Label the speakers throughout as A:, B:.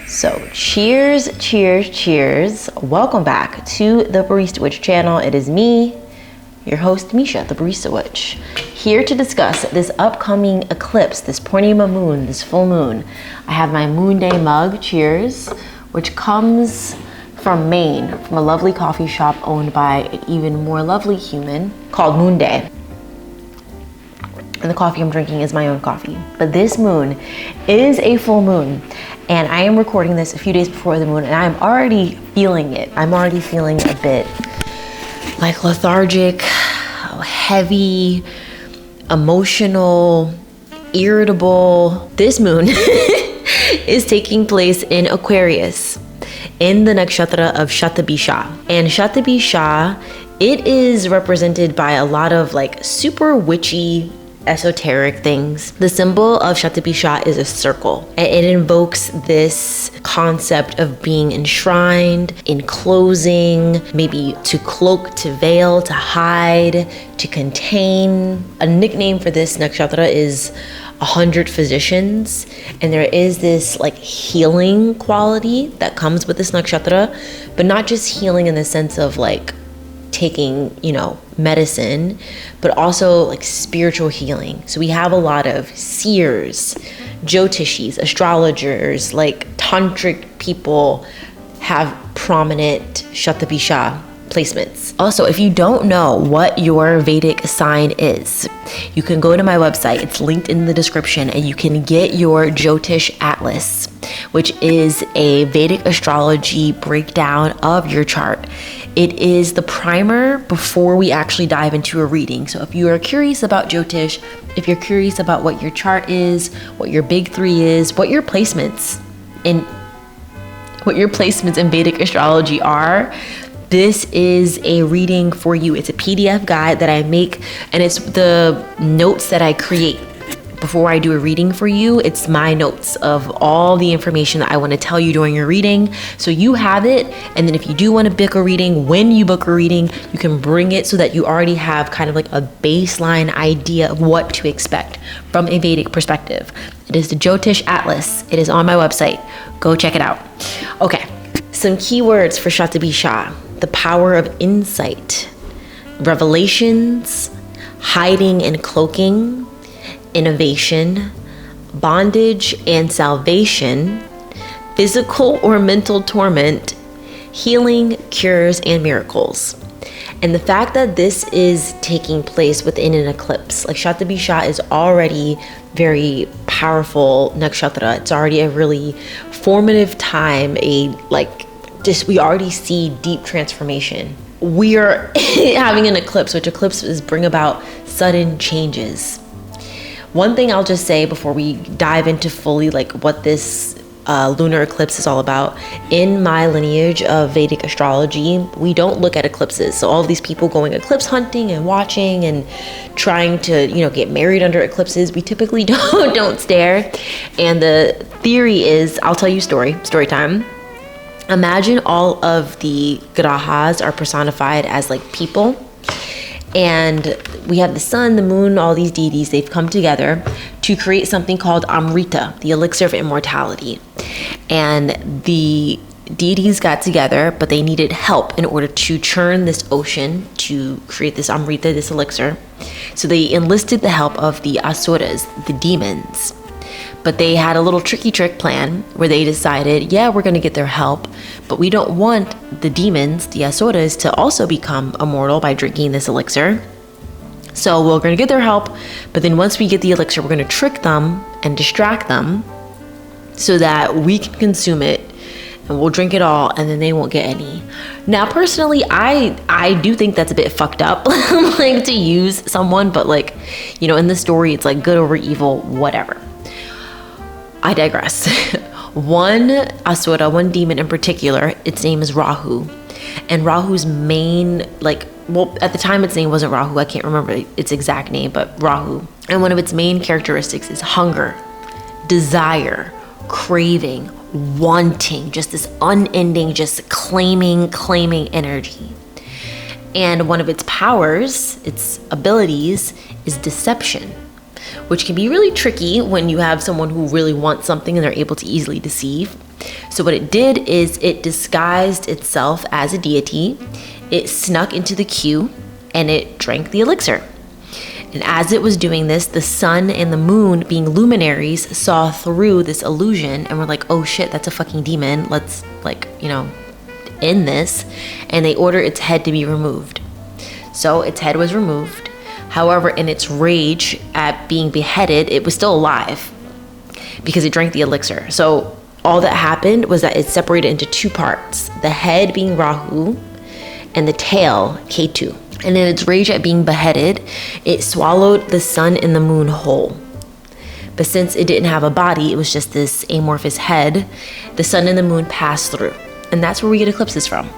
A: So cheers, cheers, cheers. Welcome back to the Barista Witch channel. It is me, your host, Misha, the Barista Witch, here to discuss this upcoming eclipse, this Purnima moon, this full moon. I have my Moon Day mug, cheers, which comes from Maine, from a lovely coffee shop owned by an even more lovely human called Moon Day. And the coffee I'm drinking is my own coffee. But this moon is a full moon. And I am recording this a few days before the moon, and I'm already feeling it. I'm already feeling a bit like lethargic, heavy, emotional, irritable. This moon is taking place in Aquarius, in the nakshatra of Shatabisha. And Shatabisha, it is represented by a lot of like super witchy, esoteric things. The symbol of Shatabisha is a circle. It invokes this concept of being enshrined, enclosing, maybe to cloak, to veil, to hide, to contain. A nickname for this nakshatra is 100 physicians, and there is this like healing quality that comes with this nakshatra, but not just healing in the sense of like taking, medicine, but also like spiritual healing. So we have a lot of seers, jyotishis, astrologers, like tantric people have prominent Shatabisha placements. Also, if you don't know what your Vedic sign is, you can go to my website. It's linked in the description, and you can get your Jyotish Atlas, which is a Vedic astrology breakdown of your chart. It is the primer before we actually dive into a reading. So if you are curious about Jyotish, if you're curious about what your chart is, what your big three is, what your placements in Vedic astrology are, this is a reading for you. It's a PDF guide that I make, and it's the notes that I create before I do a reading for you. It's my notes of all the information that I want to tell you during your reading. So you have it, and then if you do want to book a reading, when you book a reading, you can bring it so that you already have kind of like a baseline idea of what to expect from a Vedic perspective. It is the Jyotish Atlas. It is on my website. Go check it out. Okay, some keywords for Shatabisha: the power of insight, revelations, hiding and cloaking, innovation, bondage and salvation, physical or mental torment, healing, cures, and miracles. And the fact that this is taking place within an eclipse, like Shatabisha is already very powerful nakshatra. It's already a really formative time, we already see deep transformation. We are having an eclipse, which eclipses bring about sudden changes. One thing I'll just say before we dive into fully like what this lunar eclipse is all about: in my lineage of Vedic astrology, we don't look at eclipses. So all of these people going eclipse hunting and watching and trying to, get married under eclipses, we typically don't stare. And the theory is, I'll tell you story time. Imagine all of the grahas are personified as like people. And we have the sun, the moon, all these deities, they've come together to create something called Amrita, the elixir of immortality. And the deities got together, but they needed help in order to churn this ocean to create this Amrita, this elixir. So they enlisted the help of the asuras, the demons. But they had a little trick plan where they decided, we're going to get their help, but we don't want the demons, the asuras, to also become immortal by drinking this elixir. So we're going to get their help, but then once we get the elixir, we're going to trick them and distract them so that we can consume it, and we'll drink it all, and then they won't get any. Now, personally, I do think that's a bit fucked up, like to use someone, but in the story, it's like good over evil, whatever. I digress. One asura, one demon in particular, its name is Rahu. And Rahu's main, at the time its name wasn't Rahu, I can't remember its exact name, but Rahu. And one of its main characteristics is hunger, desire, craving, wanting, just this unending, just claiming energy. And one of its powers, its abilities, is deception. which can be really tricky when you have someone who really wants something and they're able to easily deceive. So what it did is it disguised itself as a deity, it snuck into the queue, and it drank the elixir. And as it was doing this, the sun and the moon, being luminaries, saw through this illusion and were like, oh shit, that's a fucking demon. Let's end this. And they ordered its head to be removed. So its head was removed. However, in its rage at being beheaded, it was still alive because it drank the elixir. So all that happened was that it separated into two parts, the head being Rahu and the tail, Ketu. And in its rage at being beheaded, it swallowed the sun and the moon whole. But since it didn't have a body, it was just this amorphous head, the sun and the moon passed through. And that's where we get eclipses from.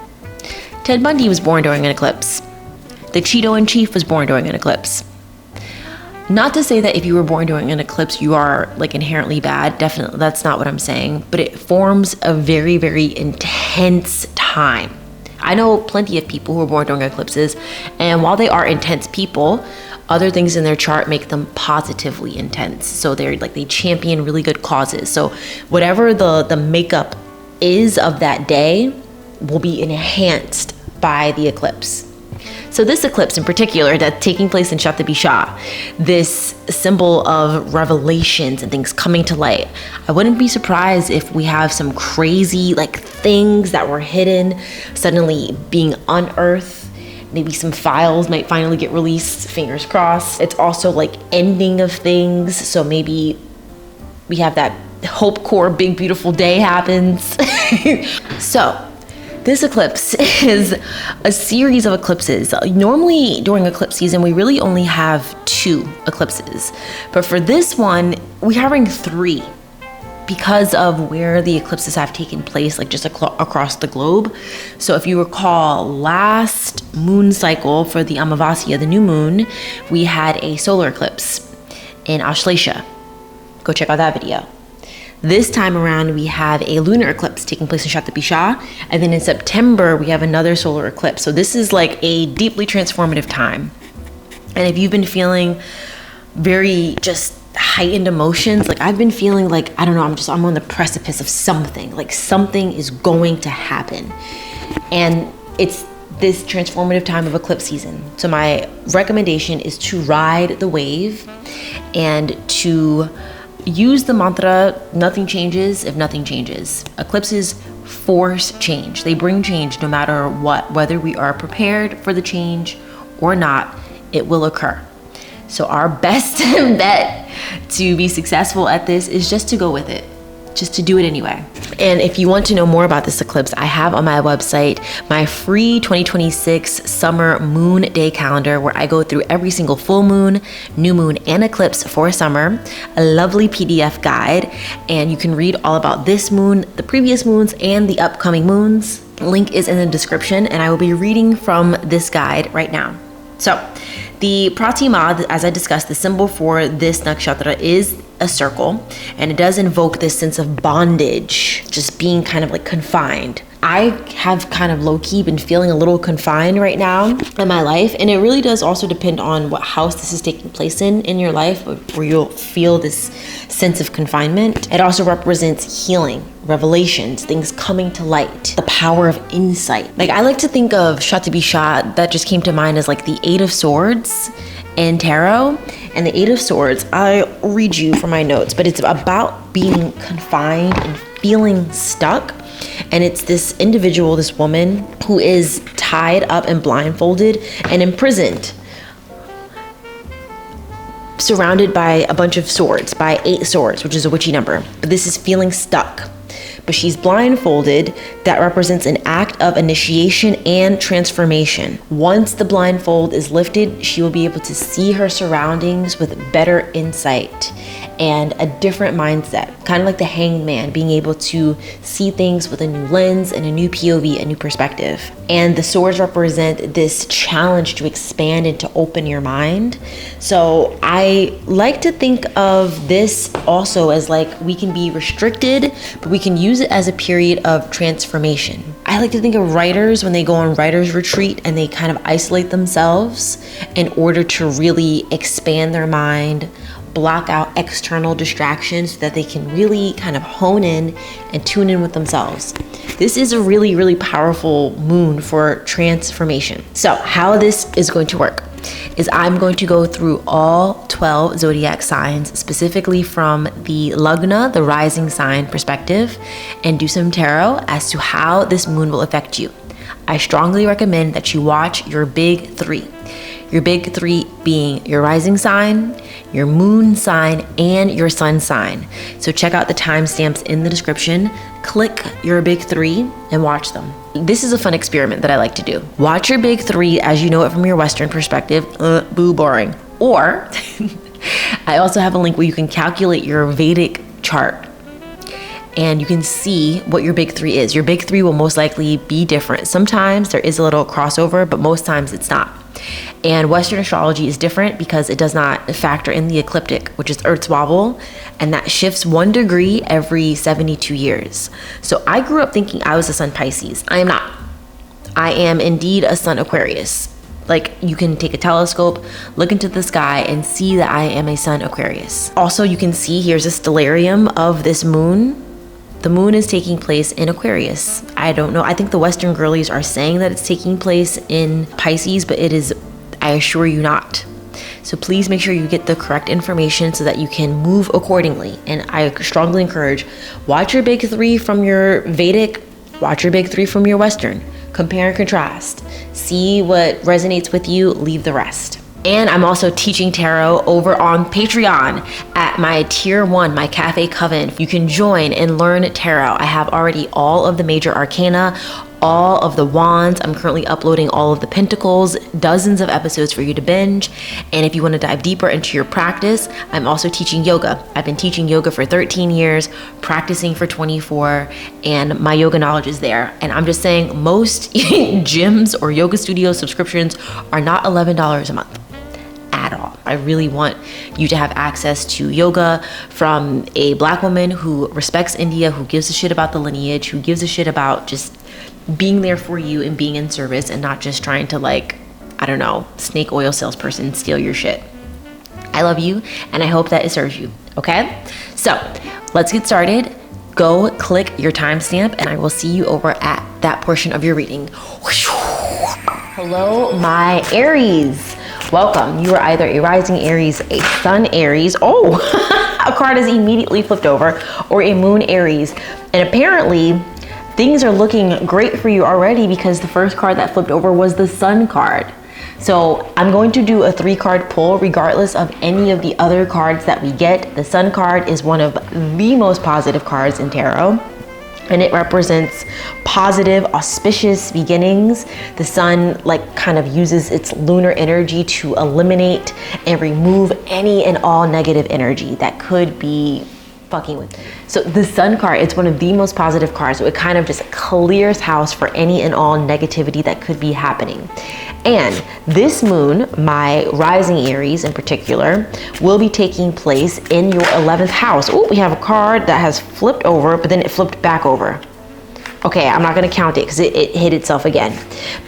A: Ted Bundy was born during an eclipse. The Cheeto in Chief was born during an eclipse. Not to say that if you were born during an eclipse, you are like inherently bad. Definitely, that's not what I'm saying. But it forms a very, very intense time. I know plenty of people who are born during eclipses, and while they are intense people, other things in their chart make them positively intense. So they champion really good causes. So whatever the makeup is of that day will be enhanced by the eclipse. So this eclipse in particular that's taking place in Shatabisha, this symbol of revelations and things coming to light. I wouldn't be surprised if we have some crazy things that were hidden suddenly being unearthed. Maybe some files might finally get released, fingers crossed. It's also ending of things. So maybe we have that Hope Core Big Beautiful Day happens. So this eclipse is a series of eclipses. Normally during eclipse season, we really only have 2 eclipses. But for this one, we're having 3 because of where the eclipses have taken place, just across the globe. So if you recall, last moon cycle for the Amavasya, the new moon, we had a solar eclipse in Ashlesha. Go check out that video. This time around, we have a lunar eclipse taking place in Shatabisha. And then in September, we have another solar eclipse. So this is a deeply transformative time. And if you've been feeling very just heightened emotions, I've been feeling I don't know, I'm on the precipice of something. Something is going to happen. And it's this transformative time of eclipse season. So my recommendation is to ride the wave and to use the mantra, nothing changes if nothing changes. Eclipses force change. They bring change no matter what. Whether we are prepared for the change or not, it will occur. So our best bet to be successful at this is just to go with it. Just to do it anyway. And if you want to know more about this eclipse, I have on my website my free 2026 summer moon day calendar where I go through every single full moon, new moon, and eclipse for summer, a lovely PDF guide, and you can read all about this moon, the previous moons, and the upcoming moons. Link is in the description, and I will be reading from this guide right now. So the Pratima, as I discussed, the symbol for this nakshatra is a circle, and it does invoke this sense of bondage, just being kind of confined. I have kind of low-key been feeling a little confined right now in my life, and it really does also depend on what house this is taking place in your life, where you'll feel this sense of confinement. It also represents healing, revelations, things coming to light, the power of insight. I like to think of Shatabisha, that just came to mind as the 8 of Swords in tarot. And the 8 of Swords, I'll read you from my notes, but it's about being confined and feeling stuck. And it's this individual, this woman, who is tied up and blindfolded and imprisoned, surrounded by a bunch of swords, by 8 swords, which is a witchy number. But this is feeling stuck. But she's blindfolded. That represents an act of initiation and transformation. Once the blindfold is lifted, she will be able to see her surroundings with better insight and a different mindset, kind of like the Hanged Man, being able to see things with a new lens and a new POV, a new perspective. And the swords represent this challenge to expand and to open your mind. So I like to think of this also as we can be restricted, but we can use it as a period of transformation. I like to think of writers when they go on writer's retreat and they kind of isolate themselves in order to really expand their mind, block out external distractions so that they can really kind of hone in and tune in with themselves. This is a really, really powerful moon for transformation. So how this is going to work is I'm going to go through all 12 zodiac signs, specifically from the Lagna, the rising sign perspective, and do some tarot as to how this moon will affect you. I strongly recommend that you watch your big three. Your big three being your rising sign, your moon sign, and your sun sign. So check out the timestamps in the description, click your big three, and watch them. This is a fun experiment that I like to do. Watch your big three as you know it from your Western perspective. Boo, boring. Or I also have a link where you can calculate your Vedic chart and you can see what your big three is. Your big three will most likely be different. Sometimes there is a little crossover, but most times it's not. And Western astrology is different because it does not factor in the ecliptic, which is Earth's wobble, and that shifts 1 degree every 72 years. So I grew up thinking I was a sun Pisces. I am not. I am indeed a sun Aquarius. Like, you can take a telescope, look into the sky, and see that I am a sun Aquarius. Also, you can see here's a stellarium of this moon. The moon is taking place in Aquarius. I don't know. I think the Western girlies are saying that it's taking place in Pisces, but it is, I assure you, not. So please make sure you get the correct information so that you can move accordingly. And I strongly encourage, watch your big three from your Vedic, watch your big three from your Western. Compare and contrast. See what resonates with you, leave the rest. And I'm also teaching tarot over on Patreon at my tier 1, my Cafe Coven. You can join and learn tarot. I have already all of the major arcana, all of the wands. I'm currently uploading all of the pentacles, dozens of episodes for you to binge. And if you want to dive deeper into your practice, I'm also teaching yoga. I've been teaching yoga for 13 years, practicing for 24, and my yoga knowledge is there. And I'm just saying, most gyms or yoga studio subscriptions are not $11 a month. At all. I really want you to have access to yoga from a Black woman who respects India, who gives a shit about the lineage, who gives a shit about just being there for you and being in service and not just trying to, like, I don't know, snake oil salesperson steal your shit. I love you and I hope that it serves you. Okay? So let's get started. Go click your timestamp and I will see you over at that portion of your reading. Hello, my Aries. Welcome. You are either a rising Aries, a sun Aries. Oh, a card is immediately flipped over, or a moon Aries. And apparently things are looking great for you already because the first card that flipped over was the sun card. So I'm going to do a 3-card pull regardless of any of the other cards that we get. The sun card is one of the most positive cards in tarot. And it represents positive, auspicious beginnings. The sun kind of uses its lunar energy to eliminate and remove any and all negative energy that could be fucking with. So the sun card, it's one of the most positive cards. So it kind of just clears house for any and all negativity that could be happening. And this moon, my rising Aries in particular, will be taking place in your 11th house. Oh, we have a card that has flipped over, but then it flipped back over. Okay, I'm not gonna count it because it hit itself again.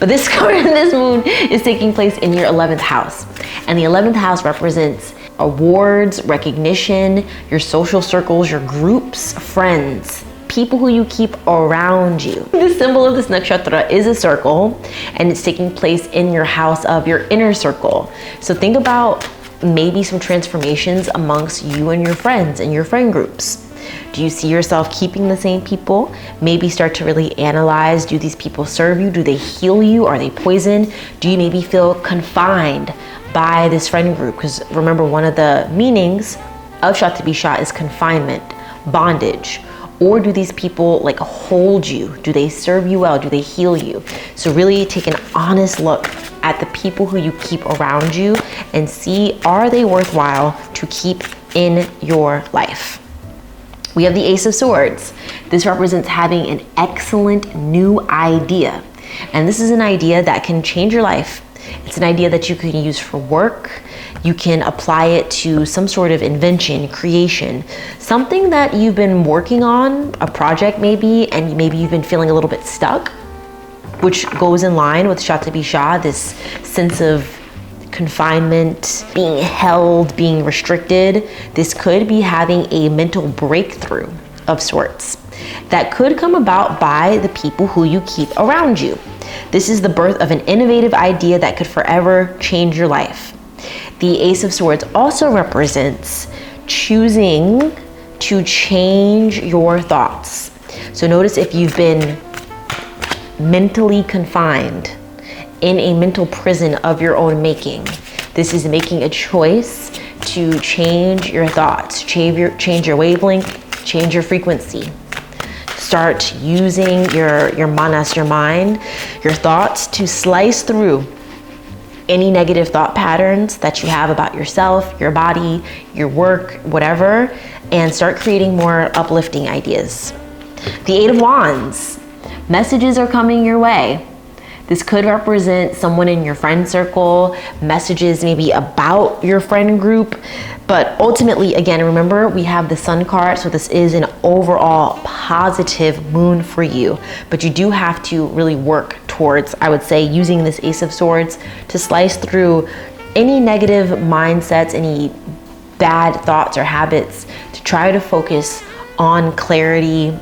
A: But this card, this moon is taking place in your 11th house. And the 11th house represents awards, recognition, your social circles, your groups, friends, people who you keep around you. The symbol of this nakshatra is a circle, and it's taking place in your house of your inner circle. So think about maybe some transformations amongst you and your friends and your friend groups. Do you see yourself keeping the same people? Maybe start to really analyze, do these people serve you? Do they heal you? Are they poison? Do you maybe feel confined by this friend group? Because remember, one of the meanings of Shatabisha is confinement, bondage. Or do these people hold you? Do they serve you well? Do they heal you? So really take an honest look at the people who you keep around you and see, are they worthwhile to keep in your life? We have the Ace of Swords. This represents having an excellent new idea. And this is an idea that can change your life. It's an idea that you can use for work. You can apply it to some sort of invention, creation, something that you've been working on, a project maybe, and maybe you've been feeling a little bit stuck, which goes in line with Shatabisha, this sense of confinement, being held, being restricted. This could be having a mental breakthrough of sorts that could come about by the people who you keep around you. This is the birth of an innovative idea that could forever change your life. The Ace of Swords also represents choosing to change your thoughts. So notice if you've been mentally confined in a mental prison of your own making, this is making a choice to change your thoughts, change your wavelength, change your frequency. Start using your manas, your mind, your thoughts to slice through any negative thought patterns that you have about yourself, your body, your work, whatever, and start creating more uplifting ideas. The Eight of Wands. Messages are coming your way. This could represent someone in your friend circle, messages maybe about your friend group, but ultimately, again, remember we have the Sun card, so this is an overall positive moon for you, but you do have to really work towards, I would say, using this Ace of Swords to slice through any negative mindsets, any bad thoughts or habits, to try to focus on clarity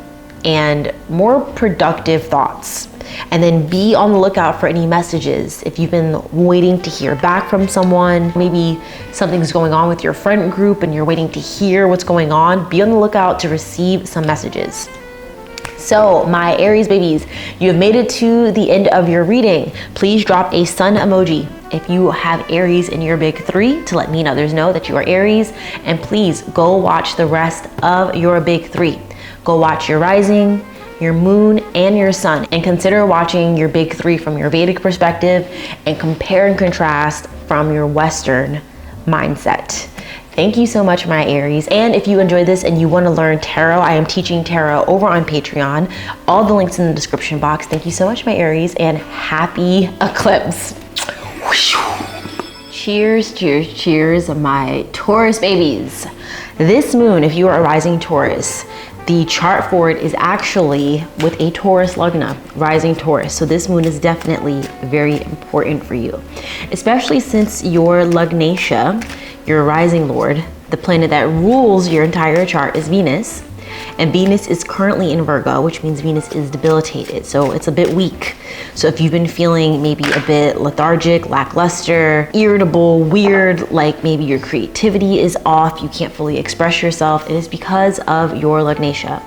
A: and more productive thoughts. And then be on the lookout for any messages. If you've been waiting to hear back from someone, maybe something's going on with your friend group and you're waiting to hear what's going on, be on the lookout to receive some messages. So my Aries babies, you have made it to the end of your reading. Please drop a sun emoji if you have Aries in your big three to let me and others know that you are Aries. And please go watch the rest of your big three. Go watch your rising, your moon, and your sun, and consider watching your big three from your Vedic perspective and compare and contrast from your Western mindset. Thank you so much, my Aries. And if you enjoyed this and you want to learn tarot, I am teaching tarot over on Patreon. All the links in the description box. Thank you so much, my Aries, and happy eclipse. Cheers, cheers, cheers, my Taurus babies. This moon, if you are a rising Taurus, the chart for it is actually with a Taurus Lagna, rising Taurus. So this moon is definitely very important for you, especially since your Lagnatia, your rising lord, the planet that rules your entire chart, is Venus. And Venus is currently in Virgo, which means Venus is debilitated. So it's a bit weak. So if you've been feeling maybe a bit lethargic, lackluster, irritable, weird, like maybe your creativity is off, you can't fully express yourself, it is because of your Lagnatia.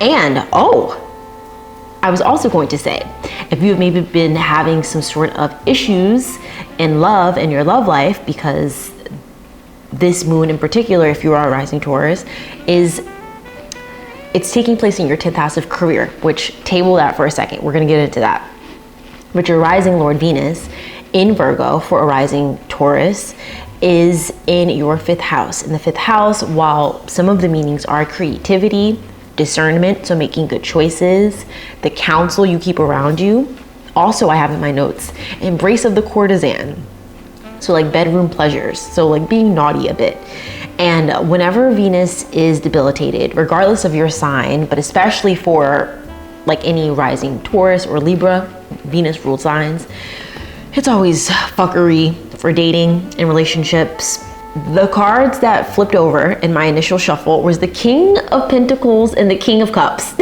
A: And I was also going to say, if you've maybe been having some sort of issues in love and your love life, because this moon in particular, if you are a rising Taurus, it's taking place in your 10th house of career, which table that for a second. We're gonna get into that. But your rising Lord Venus in Virgo for a rising Taurus is in your 5th house. In the 5th house, while some of the meanings are creativity, discernment, so making good choices, the counsel you keep around you. Also, I have in my notes, embrace of the courtesan. So like bedroom pleasures, so like being naughty a bit. And whenever Venus is debilitated, regardless of your sign, but especially for like any rising Taurus or Libra, Venus ruled signs, it's always fuckery for dating and relationships. The cards that flipped over in my initial shuffle was the King of Pentacles and the King of Cups.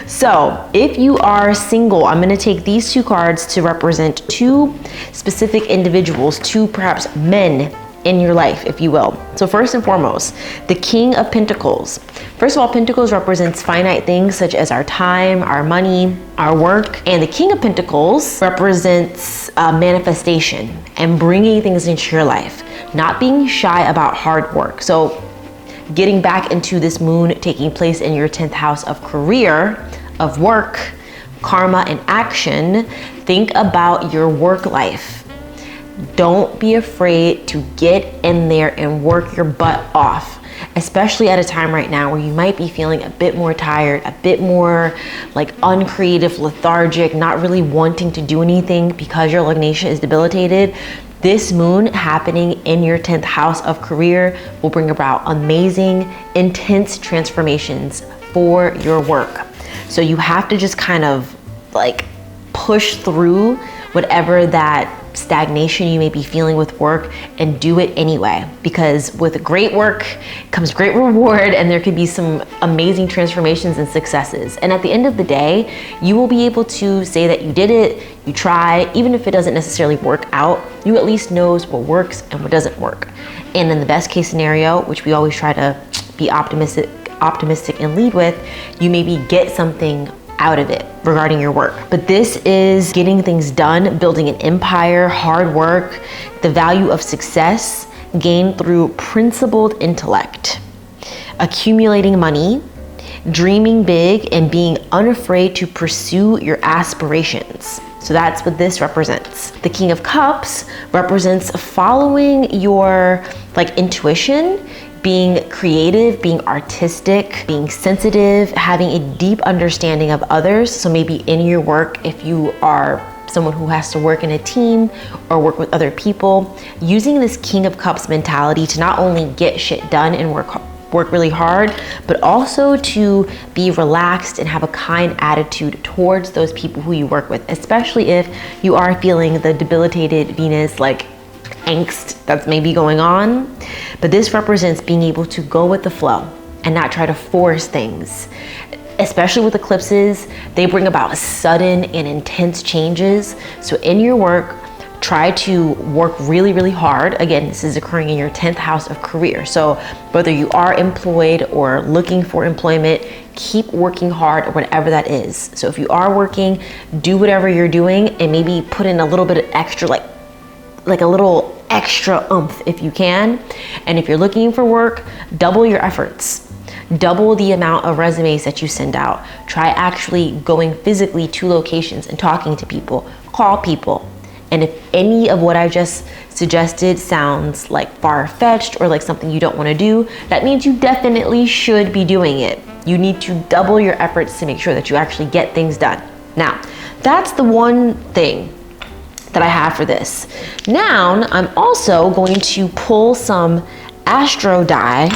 A: So if you are single, I'm gonna take these two cards to represent two specific individuals, two perhaps men in your life, if you will. So first and foremost, the King of Pentacles. First of all, Pentacles represents finite things such as our time, our money, our work. And the King of Pentacles represents manifestation and bringing things into your life, not being shy about hard work. So getting back into this moon taking place in your 10th house of career, of work, karma, and action, think about your work life. Don't be afraid to get in there and work your butt off, especially at a time right now where you might be feeling a bit more tired, a bit more like uncreative, lethargic, not really wanting to do anything because your Lagnatia is debilitated. This moon happening in your 10th house of career will bring about amazing, intense transformations for your work. So you have to just kind of like push through whatever that stagnation you may be feeling with work, and do it anyway, because with great work comes great reward, and there could be some amazing transformations and successes. And at the end of the day, you will be able to say that you did it, you try, even if it doesn't necessarily work out, you at least knows what works and what doesn't work. And in the best case scenario, which we always try to be optimistic and lead with, you maybe get something out of it regarding your work. But this is getting things done, building an empire, hard work, the value of success gained through principled intellect, accumulating money, dreaming big, and being unafraid to pursue your aspirations. So that's what this represents. The King of Cups represents following your intuition, being creative, being artistic, being sensitive, having a deep understanding of others. So maybe in your work, if you are someone who has to work in a team or work with other people, using this King of Cups mentality to not only get shit done and work really hard, but also to be relaxed and have a kind attitude towards those people who you work with, especially if you are feeling the debilitated Venus angst that's maybe going on. But this represents being able to go with the flow and not try to force things. Especially with eclipses, they bring about sudden and intense changes. So in your work, try to work really, really hard. Again, this is occurring in your 10th house of career. So whether you are employed or looking for employment, keep working hard or whatever that is. So if you are working, do whatever you're doing and maybe put in a little bit of extra, like a little extra oomph if you can. And if you're looking for work, double your efforts. Double the amount of resumes that you send out. Try actually going physically to locations and talking to people. Call people. And if any of what I just suggested sounds like far-fetched or like something you don't want to do, that means you definitely should be doing it. You need to double your efforts to make sure that you actually get things done. Now, that's the one thing that I have for this. Now, I'm also going to pull some astro die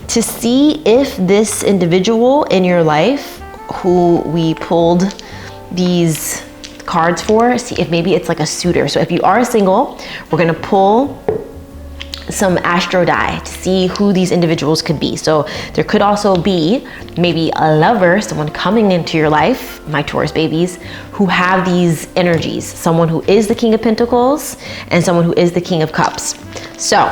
A: to see if this individual in your life who we pulled these cards for, see if maybe it's like a suitor. So if you are single, we're gonna pull some astro die to see who these individuals could be. So there could also be maybe a lover, someone coming into your life, my Taurus babies, who have these energies. Someone who is the King of Pentacles and someone who is the King of Cups. So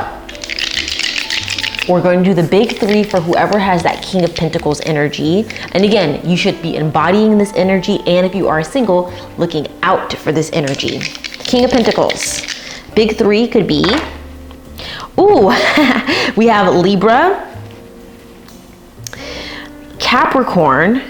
A: we're going to do the big three for whoever has that King of Pentacles energy. And again, you should be embodying this energy, and if you are single, looking out for this energy. King of Pentacles. Big three could be, ooh, we have Libra, Capricorn,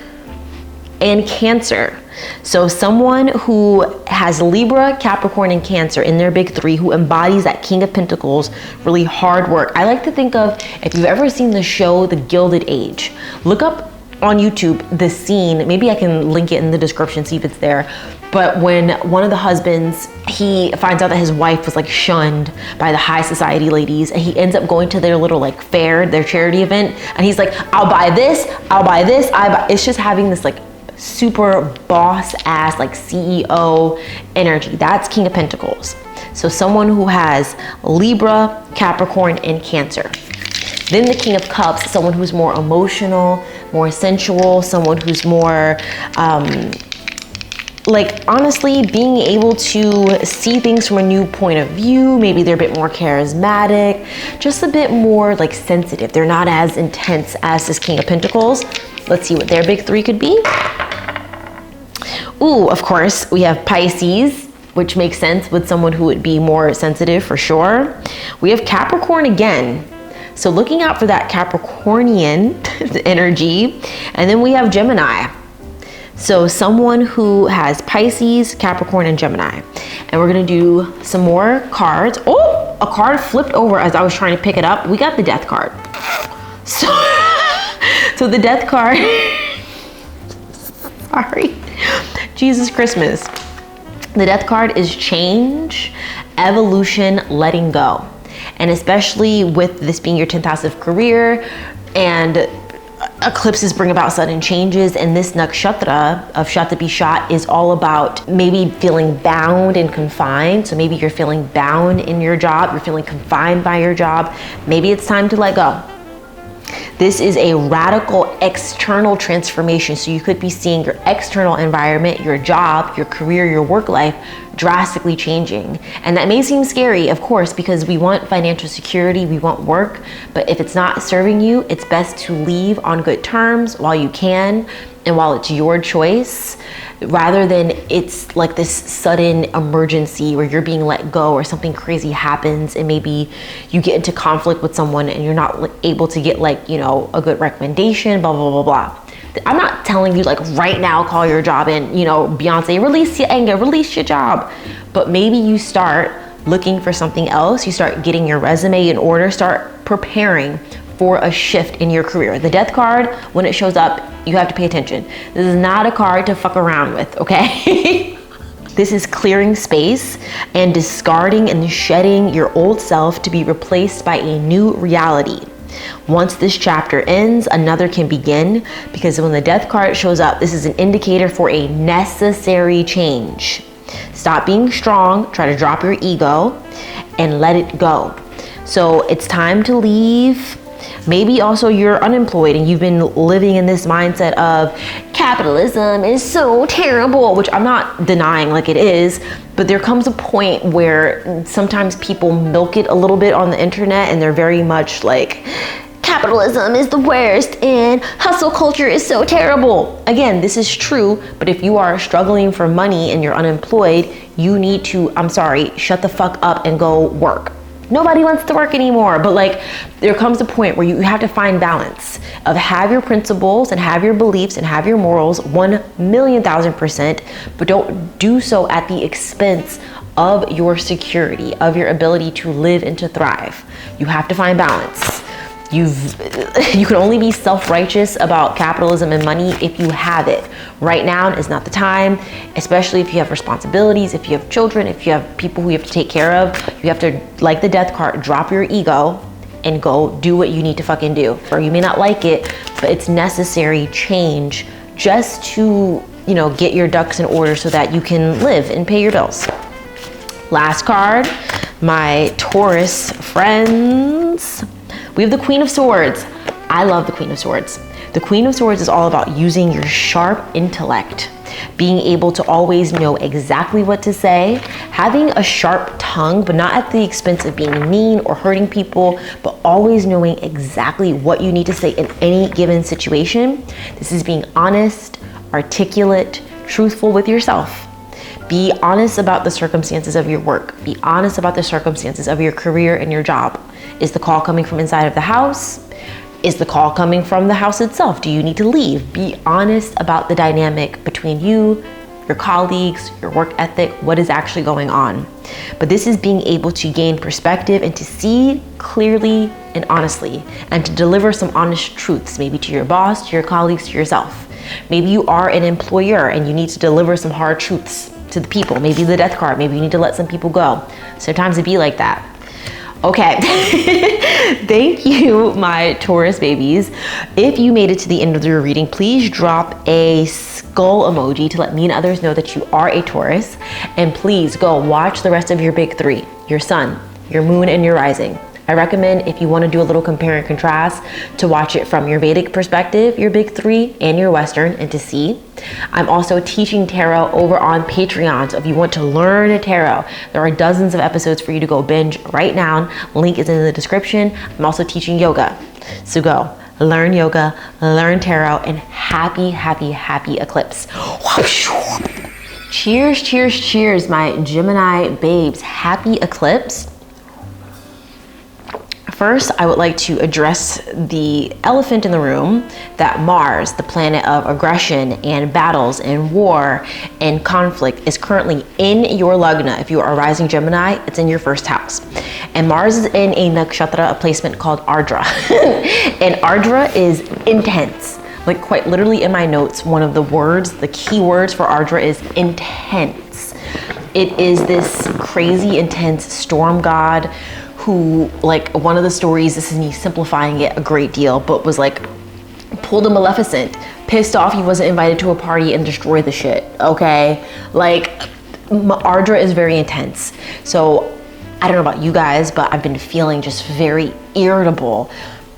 A: and Cancer. So someone who has Libra, Capricorn, and Cancer in their big three, who embodies that King of Pentacles, really hard work. I like to think of, if you've ever seen the show, The Gilded Age, look up on YouTube the scene, maybe I can link it in the description, see if it's there. But when one of the husbands, he finds out that his wife was shunned by the high society ladies, and he ends up going to their little fair, their charity event, and he's like, I'll buy this, I'll buy this, it's just having this super boss ass CEO energy. That's King of Pentacles. So someone who has Libra, Capricorn, and Cancer. Then the King of Cups, someone who's more emotional, more sensual, someone who's more honestly being able to see things from a new point of view. Maybe they're a bit more charismatic, just a bit more sensitive. They're not as intense as this King of Pentacles. Let's see what their big three could be. Ooh, of course, we have Pisces, which makes sense with someone who would be more sensitive for sure. We have Capricorn again. So looking out for that Capricornian energy. And then we have Gemini. So someone who has Pisces, Capricorn, and Gemini. And we're gonna do some more cards. Oh, a card flipped over as I was trying to pick it up. We got the Death card. So the Death card, sorry, Jesus Christmas. The Death card is change, evolution, letting go. And especially with this being your 10th house of career and eclipses bring about sudden changes, and this nakshatra of Shatapishat is all about maybe feeling bound and confined. So maybe you're feeling bound in your job, you're feeling confined by your job. Maybe it's time to let go. This is a radical external transformation. So you could be seeing your external environment, your job, your career, your work life drastically changing. And that may seem scary, of course, because we want financial security, we want work, but if it's not serving you, it's best to leave on good terms while you can and while it's your choice, rather than it's like this sudden emergency where you're being let go or something crazy happens and maybe you get into conflict with someone and you're not able to get like, you know, a good recommendation, blah, blah, blah, blah. I'm not telling you like right now, call your job and, you know, Beyonce, release your anger, release your job. But maybe you start looking for something else. You start getting your resume in order, start preparing for a shift in your career. The death card, when it shows up, you have to pay attention. This is not a card to fuck around with, okay? This is clearing space and discarding and shedding your old self to be replaced by a new reality. Once this chapter ends, another can begin, because when the death card shows up, this is an indicator for a necessary change. Stop being strong, try to drop your ego and let it go. So it's time to leave. Maybe also you're unemployed and you've been living in this mindset of capitalism is so terrible, which I'm not denying like it is, but there comes a point where sometimes people milk it a little bit on the internet and they're very much like, capitalism is the worst and hustle culture is so terrible. Again, this is true, but if you are struggling for money and you're unemployed, you need to, I'm sorry, shut the fuck up and go work. Nobody wants to work anymore, but like there comes a point where you have to find balance of have your principles and have your beliefs and have your morals 1,000,000%, but don't do so at the expense of your security, of your ability to live and to thrive. You have to find balance. You can only be self-righteous about capitalism and money if you have it. Right now is not the time, especially if you have responsibilities, if you have children, if you have people who you have to take care of. You have to, like the death card, drop your ego and go do what you need to fucking do. Or you may not like it, but it's necessary change just to, you know, get your ducks in order so that you can live and pay your bills. Last card, my Taurus friends. We have the Queen of Swords. I love the Queen of Swords. The Queen of Swords is all about using your sharp intellect, being able to always know exactly what to say, having a sharp tongue, but not at the expense of being mean or hurting people, but always knowing exactly what you need to say in any given situation. This is being honest, articulate, truthful with yourself. Be honest about the circumstances of your work. Be honest about the circumstances of your career and your job. Is the call coming from inside of the house? Is the call coming from the house itself? Do you need to leave? Be honest about the dynamic between you, your colleagues, your work ethic, what is actually going on. But this is being able to gain perspective and to see clearly and honestly, and to deliver some honest truths, maybe to your boss, to your colleagues, to yourself. Maybe you are an employer and you need to deliver some hard truths to the people. Maybe the death card, maybe you need to let some people go. Sometimes it be like that. Okay, thank you, my Taurus babies. If you made it to the end of your reading, please drop a skull emoji to let me and others know that you are a Taurus. And please go watch the rest of your big three, your sun, your moon, and your rising. I recommend, if you want to do a little compare and contrast, to watch it from your Vedic perspective, your big three, and your Western, and to see. I'm also teaching tarot over on Patreon, so if you want to learn a tarot, there are dozens of episodes for you to go binge right now. Link is in the description. I'm also teaching yoga, so go learn yoga, learn tarot, and happy, happy, happy eclipse. Cheers, cheers, cheers, my Gemini babes. Happy eclipse. First, I would like to address the elephant in the room that Mars, the planet of aggression and battles and war and conflict, is currently in your Lagna. If you are a rising Gemini, it's in your first house. And Mars is in a nakshatra, a placement called Ardra. And Ardra is intense. Like quite literally in my notes, one of the words, the key words for Ardra is intense. It is this crazy, intense storm god who, like, one of the stories, this is me simplifying it a great deal, but was like pulled a Maleficent, pissed off he wasn't invited to a party and destroyed the shit, okay? Like, Ardra is very intense. So I don't know about you guys, but I've been feeling just very irritable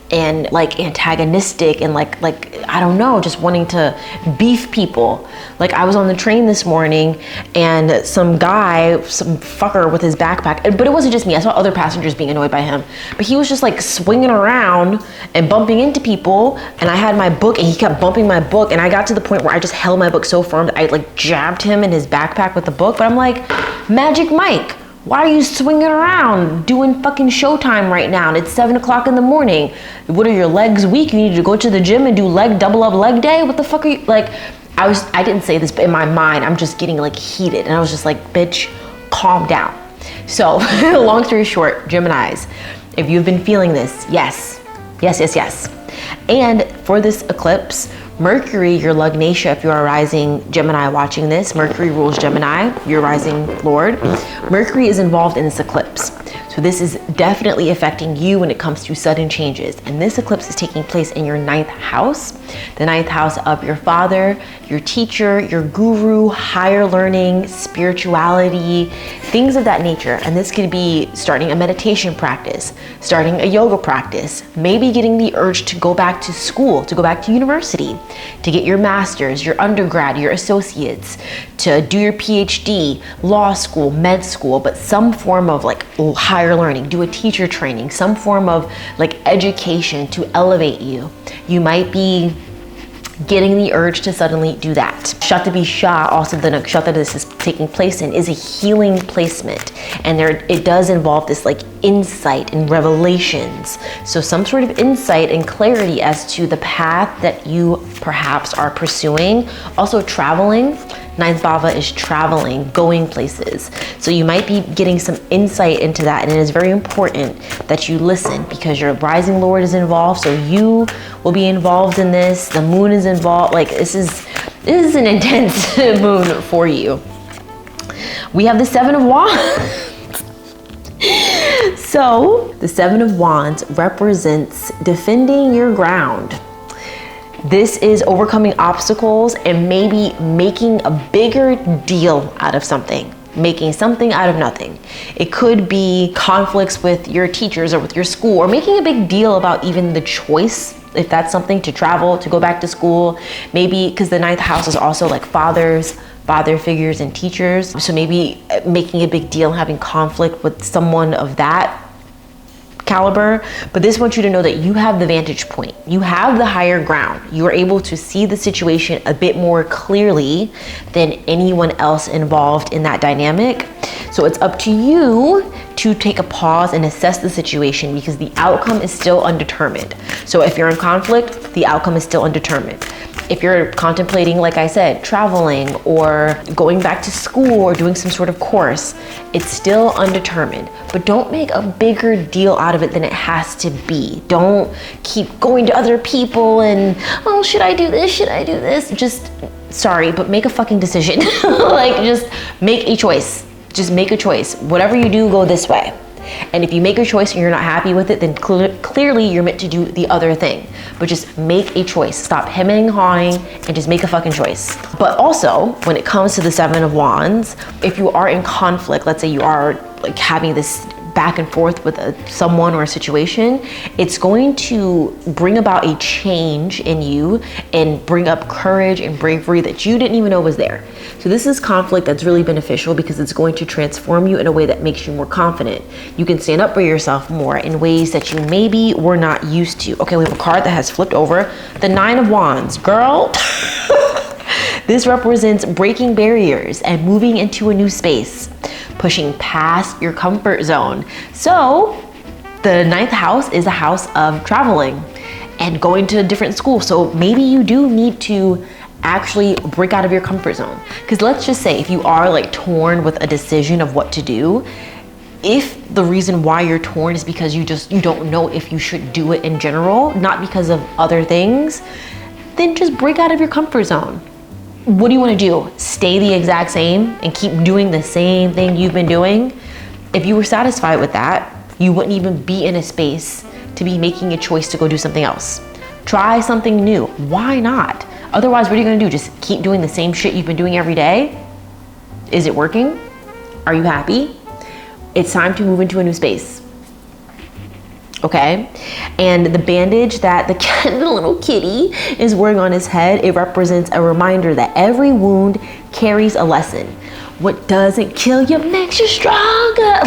A: and like antagonistic and like I don't know, just wanting to beef people. Like, I was on the train this morning and some guy, some fucker with his backpack, but it wasn't just me, I saw other passengers being annoyed by him, but he was just like swinging around and bumping into people, and I had my book and he kept bumping my book, and I got to the point where I just held my book so firm that I like jabbed him in his backpack with the book. But I'm like, Magic Mike, why are you swinging around doing fucking showtime right now? And it's 7 o'clock in the morning. What are your legs weak? You need to go to the gym and do double up leg day? What the fuck are you, like, I didn't say this, but in my mind, I'm just getting like heated. And I was just like, bitch, calm down. So long story short, Geminis, if you've been feeling this, yes. And for this eclipse, Mercury, your Lugnatia, if you are rising Gemini watching this, Mercury rules Gemini, your rising Lord. Mercury is involved in this eclipse. So this is definitely affecting you when it comes to sudden changes. And this eclipse is taking place in your 9th house, the 9th house of your father, your teacher, your guru, higher learning, spirituality, things of that nature. And this could be starting a meditation practice, starting a yoga practice, maybe getting the urge to go back to school, to go back to university, to get your master's, your undergrad, your associates, to do your PhD, law school, med school, but some form of like higher learning, do a teacher training, some form of like education to elevate you. You might be getting the urge to suddenly do that. Shatabi also the nakshatra that this is taking place in, is a healing placement. And it does involve this like insight and revelations. So some sort of insight and clarity as to the path that you perhaps are pursuing. Also traveling. 9th Bhava is traveling, going places. So you might be getting some insight into that, and it is very important that you listen because your rising Lord is involved, so you will be involved in this. The moon is involved. Like, this is an intense moon for you. We have the 7 of Wands. So the 7 of Wands represents defending your ground. This is overcoming obstacles and maybe making a bigger deal out of something, making something out of nothing. It could be conflicts with your teachers or with your school, or making a big deal about even the choice, if that's something, to travel, to go back to school. Maybe because the 9th house is also like father figures and teachers. So maybe making a big deal, having conflict with someone of that caliber. But this wants you to know that you have the vantage point. You have the higher ground. You are able to see the situation a bit more clearly than anyone else involved in that dynamic. So it's up to you to take a pause and assess the situation because the outcome is still undetermined. So if you're in conflict, the outcome is still undetermined. If you're contemplating, like I said, traveling or going back to school or doing some sort of course, it's still undetermined. But don't make a bigger deal out of it than it has to be. Don't keep going to other people and, oh, should I do this? Should I do this? Just, sorry, but make a fucking decision. Like, just make a choice. Just make a choice. Whatever you do, go this way. And if you make a choice and you're not happy with it, then clearly you're meant to do the other thing. But just make a choice. Stop hemming and hawing and just make a fucking choice. But also, when it comes to the 7 of Wands, if you are in conflict, let's say you are like having this back and forth with someone or a situation, it's going to bring about a change in you and bring up courage and bravery that you didn't even know was there. So this is conflict that's really beneficial because it's going to transform you in a way that makes you more confident. You can stand up for yourself more in ways that you maybe were not used to. Okay, we have a card that has flipped over. The 9 of Wands. Girl, this represents breaking barriers and moving into a new space, pushing past your comfort zone. So the 9th house is a house of traveling and going to a different school. So maybe you do need to actually break out of your comfort zone. Because let's just say if you are like torn with a decision of what to do, if the reason why you're torn is because you don't know if you should do it in general, not because of other things, then just break out of your comfort zone. What do you want to do? Stay the exact same and keep doing the same thing you've been doing? If you were satisfied with that, you wouldn't even be in a space to be making a choice to go do something else. Try something new. Why not? Otherwise, what are you gonna do? Just keep doing the same shit you've been doing every day? Is it working? Are you happy? It's time to move into a new space. Okay? And the bandage that the little kitty is wearing on his head, it represents a reminder that every wound carries a lesson. What doesn't kill you makes you stronger.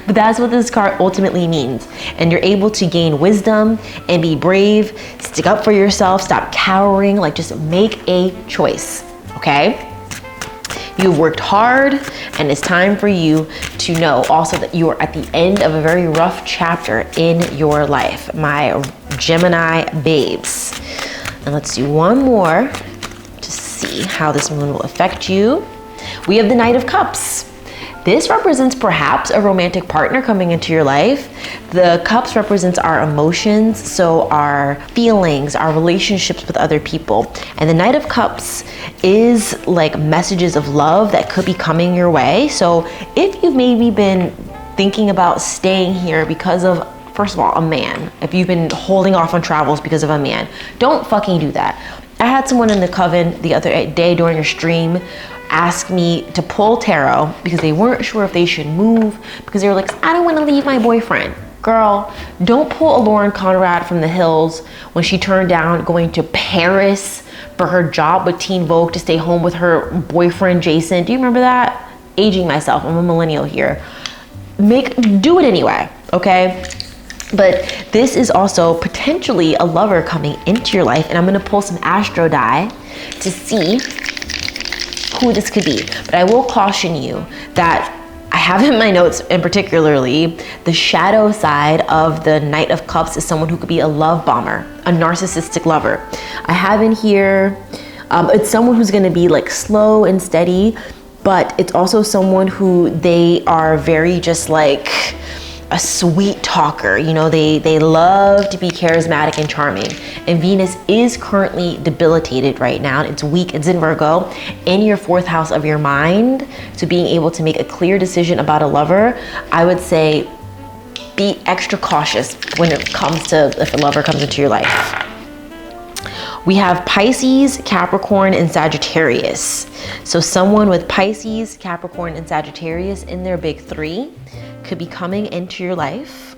A: But that's what this card ultimately means. And you're able to gain wisdom and be brave, stick up for yourself, stop cowering, like just make a choice, okay? You've worked hard, and it's time for you to know also that you are at the end of a very rough chapter in your life, my Gemini babes. And let's do one more to see how this moon will affect you. We have the Knight of Cups. This represents perhaps a romantic partner coming into your life. The cups represents our emotions, so our feelings, our relationships with other people. And the Knight of Cups is like messages of love that could be coming your way. So if you've maybe been thinking about staying here because of, first of all, a man, if you've been holding off on travels because of a man, don't fucking do that. I had someone in the coven the other day during a stream ask me to pull tarot because they weren't sure if they should move because they were like, I don't want to leave my boyfriend. Girl, don't pull a Lauren Conrad from the hills when she turned down going to Paris for her job with Teen Vogue to stay home with her boyfriend Jason. Do you remember that? Aging myself, I'm a millennial here. Do it anyway, okay? But this is also potentially a lover coming into your life, and I'm gonna pull some astro die to see who this could be. But I will caution you that I have in my notes, and particularly the shadow side of the Knight of Cups is someone who could be a love bomber, a narcissistic lover. I have in here, it's someone who's gonna be like slow and steady, but it's also someone who they are very just like a sweet talker. You know, they love to be charismatic and charming. And Venus is currently debilitated right now. It's weak, it's in Virgo, in your 4th house of your mind. So being able to make a clear decision about a lover, I would say be extra cautious when it comes to if a lover comes into your life. We have Pisces, Capricorn, and Sagittarius. So someone with Pisces, Capricorn, and Sagittarius in their big 3 could be coming into your life,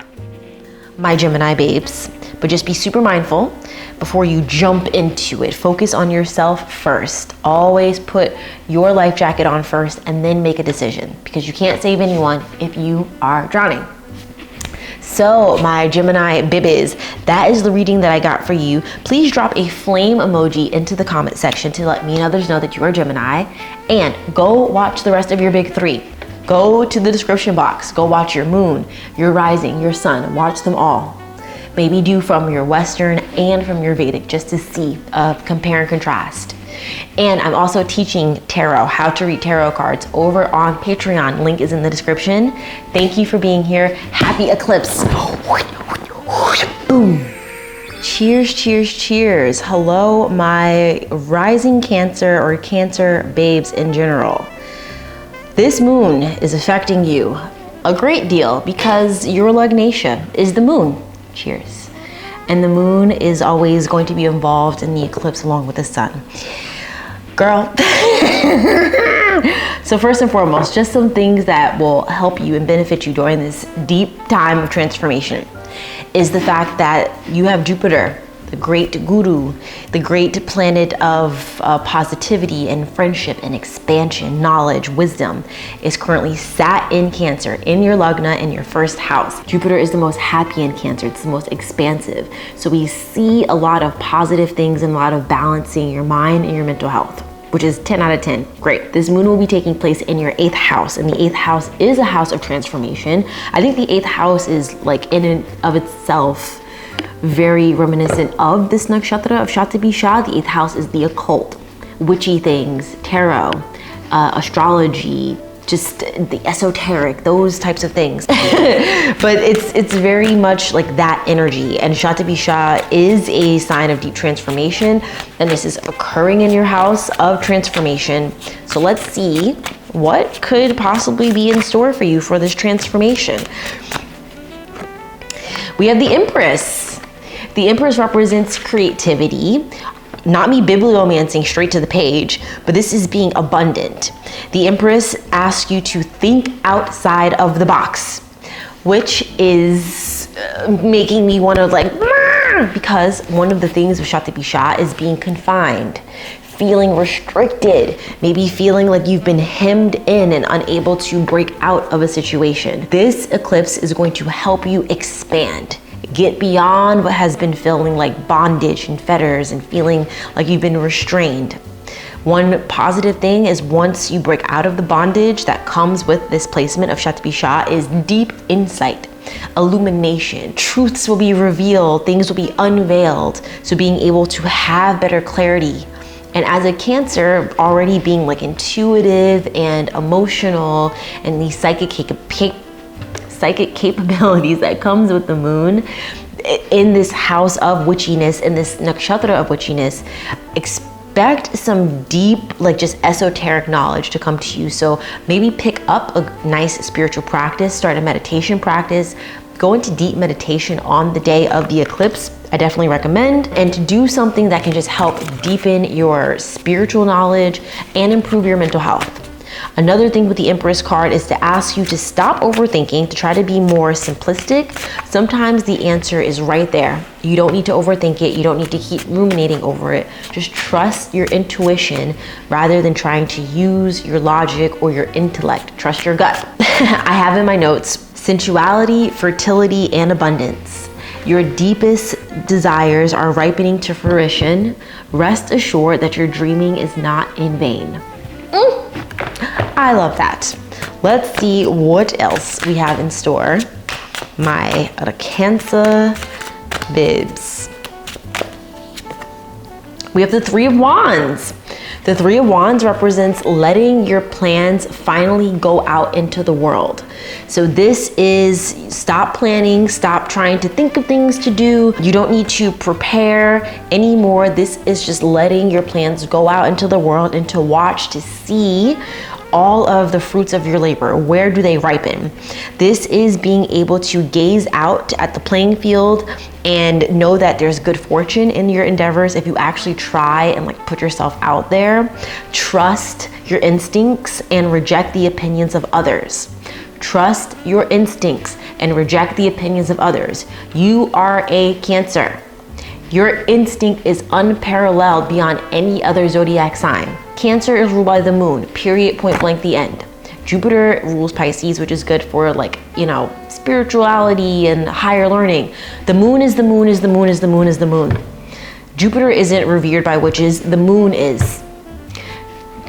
A: my Gemini babes. But just be super mindful before you jump into it. Focus on yourself first. Always put your life jacket on first and then make a decision, because you can't save anyone if you are drowning. So my Gemini bibbies, that is the reading that I got for you. Please drop a flame emoji into the comment section to let me and others know that you are Gemini, and go watch the rest of your big 3. Go to the description box, go watch your moon, your rising, your sun, watch them all. Maybe do from your Western and from your Vedic just to see, compare and contrast. And I'm also teaching tarot, how to read tarot cards over on Patreon. Link is in the description. Thank you for being here. Happy eclipse. Boom. Cheers, cheers, cheers. Hello, my rising Cancer or Cancer babes in general. This moon is affecting you a great deal because your Lugnatia is the moon. Cheers. And the moon is always going to be involved in the eclipse along with the sun. Girl. So first and foremost, just some things that will help you and benefit you during this deep time of transformation is the fact that you have Jupiter, the great guru, the great planet of positivity and friendship and expansion, knowledge, wisdom, is currently sat in Cancer, in your Lugna, in your 1st house. Jupiter is the most happy in Cancer. It's the most expansive. So we see a lot of positive things and a lot of balancing your mind and your mental health, which is 10 out of 10. Great. This moon will be taking place in your 8th house, and the 8th house is a house of transformation. I think the 8th house is like in and of itself very reminiscent of this nakshatra of Shatabisha. The 8th house is the occult, witchy things, tarot, astrology, just the esoteric, those types of things. But it's very much like that energy. And Shatabisha is a sign of deep transformation, and this is occurring in your house of transformation. So let's see what could possibly be in store for you for this transformation. We have the Empress. The Empress represents creativity. Not me bibliomancing straight to the page, but this is being abundant. The Empress asks you to think outside of the box, which is making me want to like, because one of the things with Shakti Pisha is being confined, feeling restricted, maybe feeling like you've been hemmed in and unable to break out of a situation. This eclipse is going to help you expand. Get beyond what has been feeling like bondage and fetters and feeling like you've been restrained. One positive thing is once you break out of the bondage that comes with this placement of Shakti Pisha is deep insight, illumination, truths will be revealed, things will be unveiled. So being able to have better clarity. And as a Cancer, already being like intuitive and emotional and these psychic capabilities that comes with the moon in this house of witchiness, in this nakshatra of witchiness, expect some deep, like just esoteric knowledge to come to you. So maybe pick up a nice spiritual practice, start a meditation practice, go into deep meditation on the day of the eclipse. I definitely recommend, and to do something that can just help deepen your spiritual knowledge and improve your mental health. Another thing with the Empress card is to ask you to stop overthinking, to try to be more simplistic. Sometimes the answer is right there. You don't need to overthink it. You don't need to keep ruminating over it. Just trust your intuition rather than trying to use your logic or your intellect. Trust your gut. I have in my notes, sensuality, fertility, and abundance. Your deepest desires are ripening to fruition. Rest assured that your dreaming is not in vain. I love that. Let's see what else we have in store. My Cancer bibs. We have the Three of Wands. The Three of Wands represents letting your plans finally go out into the world. So this is stop planning, stop trying to think of things to do. You don't need to prepare anymore. This is just letting your plans go out into the world and to watch, to see all of the fruits of your labor. Where do they ripen? This is being able to gaze out at the playing field and know that there's good fortune in your endeavors if you actually try and like put yourself out there. Trust your instincts and reject the opinions of others. Trust your instincts and reject the opinions of others. You are a Cancer. Your instinct is unparalleled beyond any other zodiac sign. Cancer is ruled by the moon, period, point blank, the end. Jupiter rules Pisces, which is good for like, you know, spirituality and higher learning. The moon is the moon is the moon is the moon is the moon. Jupiter isn't revered by witches, the moon is.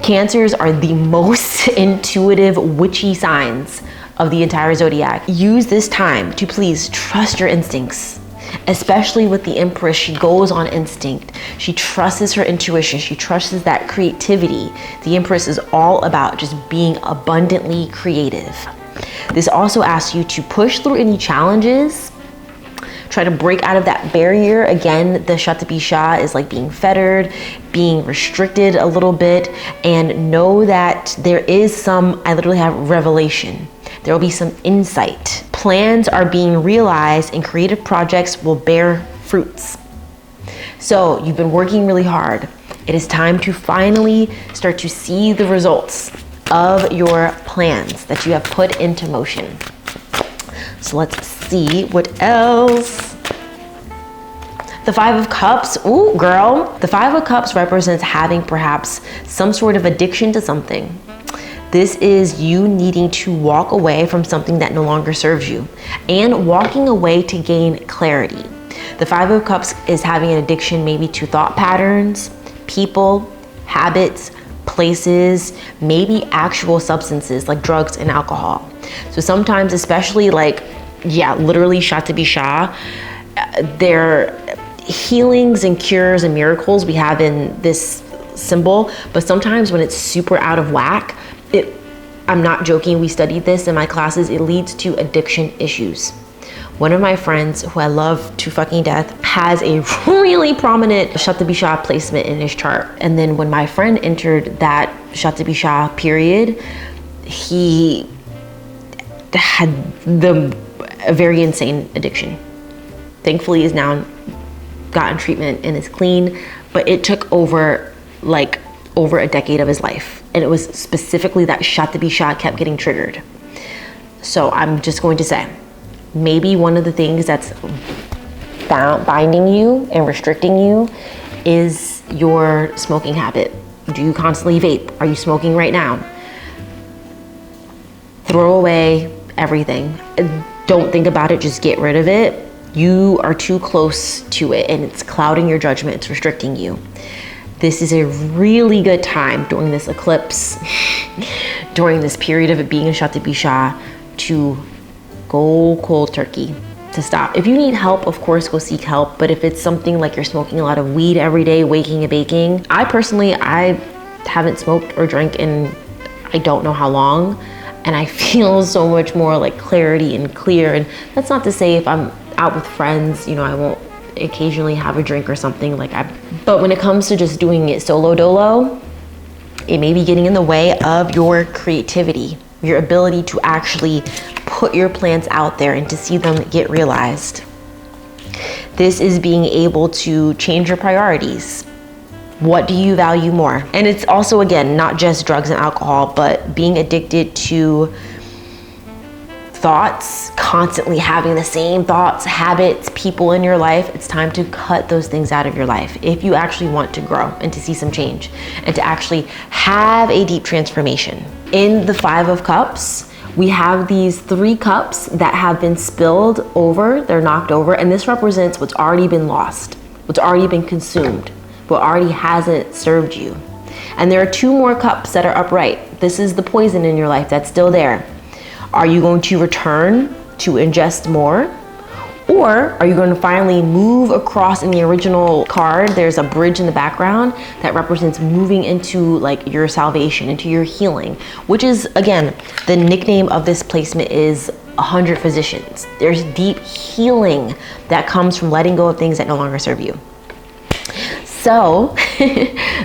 A: Cancers are the most intuitive, witchy signs of the entire zodiac. Use this time to please trust your instincts. Especially with the Empress, she goes on instinct. She trusts her intuition. She trusts that creativity. The Empress is all about just being abundantly creative. This also asks you to push through any challenges. Try to break out of that barrier. Again, the Shakti Pisha is like being fettered, being restricted a little bit, and know that there is some, I literally have revelation. There will be some insight. Plans are being realized and creative projects will bear fruits. So you've been working really hard. It is time to finally start to see the results of your plans that you have put into motion. So let's see what else. The Five of Cups, ooh girl. The Five of Cups represents having perhaps some sort of addiction to something. This is you needing to walk away from something that no longer serves you and walking away to gain clarity. The Five of Cups is having an addiction maybe to thought patterns, people, habits, places, maybe actual substances like drugs and alcohol. So sometimes, especially like, yeah, literally Shakti Pisha, their healings and cures and miracles we have in this symbol, but sometimes when it's super out of whack, I'm not joking, we studied this in my classes, it leads to addiction issues. One of my friends, who I love to fucking death, has a really prominent Shakti Pisha placement in his chart. And then when my friend entered that Shakti Pisha period, he had a very insane addiction. Thankfully is now gotten treatment and is clean, but it took over a decade of his life. And it was specifically that shot to be shot kept getting triggered. So I'm just going to say, maybe one of the things that's binding you and restricting you is your smoking habit. Do you constantly vape? Are you smoking right now? Throw away everything. Don't think about it, just get rid of it. You are too close to it and it's clouding your judgment, it's restricting you. This is a really good time during this eclipse, during this period of it being a shot to Bisha, to go cold turkey, to stop. If you need help, of course, go seek help. But if it's something like you're smoking a lot of weed every day, waking and baking, I haven't smoked or drank in I don't know how long. And I feel so much more like clarity and clear. And that's not to say if I'm out with friends, you know, I won't occasionally have a drink or something but when it comes to just doing it solo dolo, it may be getting in the way of your creativity, your ability to actually put your plans out there and to see them get realized. This is being able to change your priorities. What do you value more? And it's also, again, not just drugs and alcohol, but being addicted to thoughts, constantly having the same thoughts, habits, people in your life. It's time to cut those things out of your life if you actually want to grow and to see some change and to actually have a deep transformation. In the Five of Cups, we have these 3 cups that have been spilled over, they're knocked over, and this represents what's already been lost, what's already been consumed, what already hasn't served you. And there are 2 more cups that are upright. This is the poison in your life that's still there. Are you going to return to ingest more? Or are you going to finally move across? In the original card, there's a bridge in the background that represents moving into like your salvation, into your healing, which is, again, the nickname of this placement is 100 Physicians. There's deep healing that comes from letting go of things that no longer serve you. So,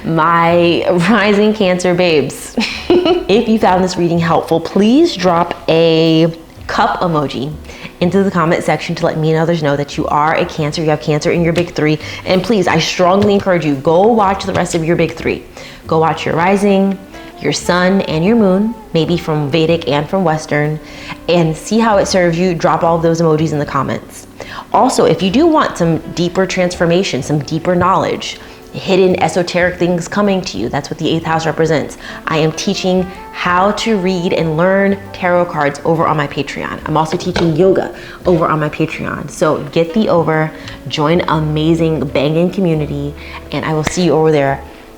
A: my rising Cancer babes, if you found this reading helpful, please drop a cup emoji into the comment section to let me and others know that you are a Cancer, you have Cancer in your big 3. And please, I strongly encourage you, go watch the rest of your big 3. Go watch your rising, your sun, and your moon, maybe from Vedic and from Western, and see how it serves you. Drop all of those emojis in the comments. Also, if you do want some deeper transformation, some deeper knowledge, hidden esoteric things coming to you, that's what the 8th house represents. I am teaching how to read and learn tarot cards over on my Patreon. I'm also teaching yoga over on my Patreon. So get thee over, join amazing banging community, and I will see you over there.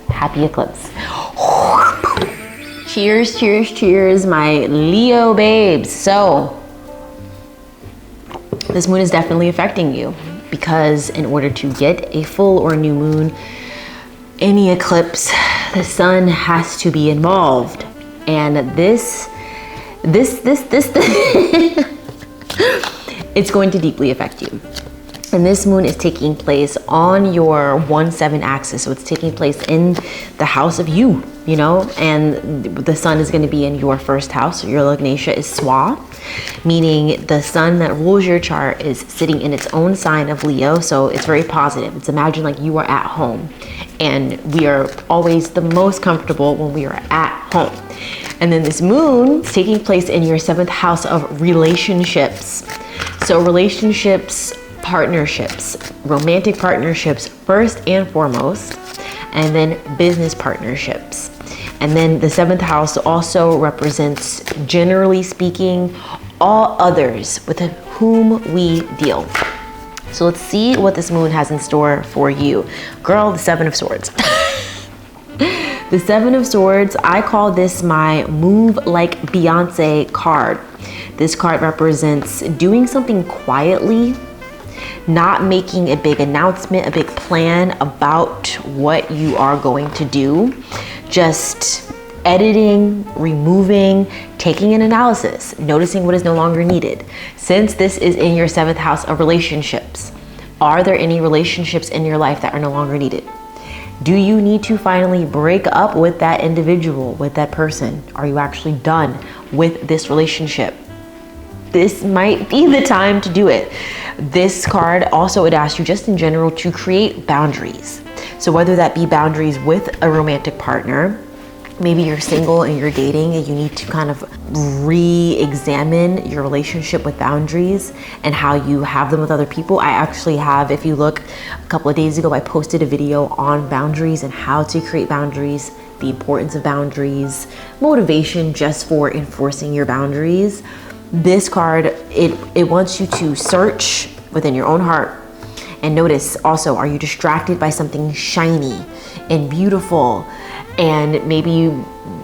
A: Happy eclipse. Cheers, cheers, cheers, my Leo babes. So this moon is definitely affecting you because in order to get a full or new moon, any eclipse, the sun has to be involved. And this it's going to deeply affect you. And this moon is taking place on your 1-7 axis. So it's taking place in the house of you know, and the sun is going to be in your 1st house. So your Lagnatia is Swa, meaning the sun that rules your chart is sitting in its own sign of Leo. So it's very positive. It's imagine like you are at home, and we are always the most comfortable when we are at home. And then this moon is taking place in your 7th house of relationships. So relationships, partnerships, romantic partnerships first and foremost, and then business partnerships. And then the 7th house also represents, generally speaking, all others with whom we deal. So let's see what this moon has in store for you. Girl, the 7 of Swords. The 7 of Swords, I call this my move like Beyonce card. This card represents doing something quietly, not making a big announcement, a big plan about what you are going to do. Just editing, removing, taking an analysis, noticing what is no longer needed. Since this is in your 7th house of relationships, are there any relationships in your life that are no longer needed? Do you need to finally break up with that individual, with that person? Are you actually done with this relationship? this might be the time to do it. This card also would ask you just in general to create boundaries. So whether that be boundaries with a romantic partner, maybe you're single and you're dating and you need to kind of re-examine your relationship with boundaries and how you have them with other people. I actually have, if you look, a couple of days ago, I posted a video on boundaries and how to create boundaries, the importance of boundaries, motivation just for enforcing your boundaries. This card, it wants you to search within your own heart and notice also, are you distracted by something shiny and beautiful and maybe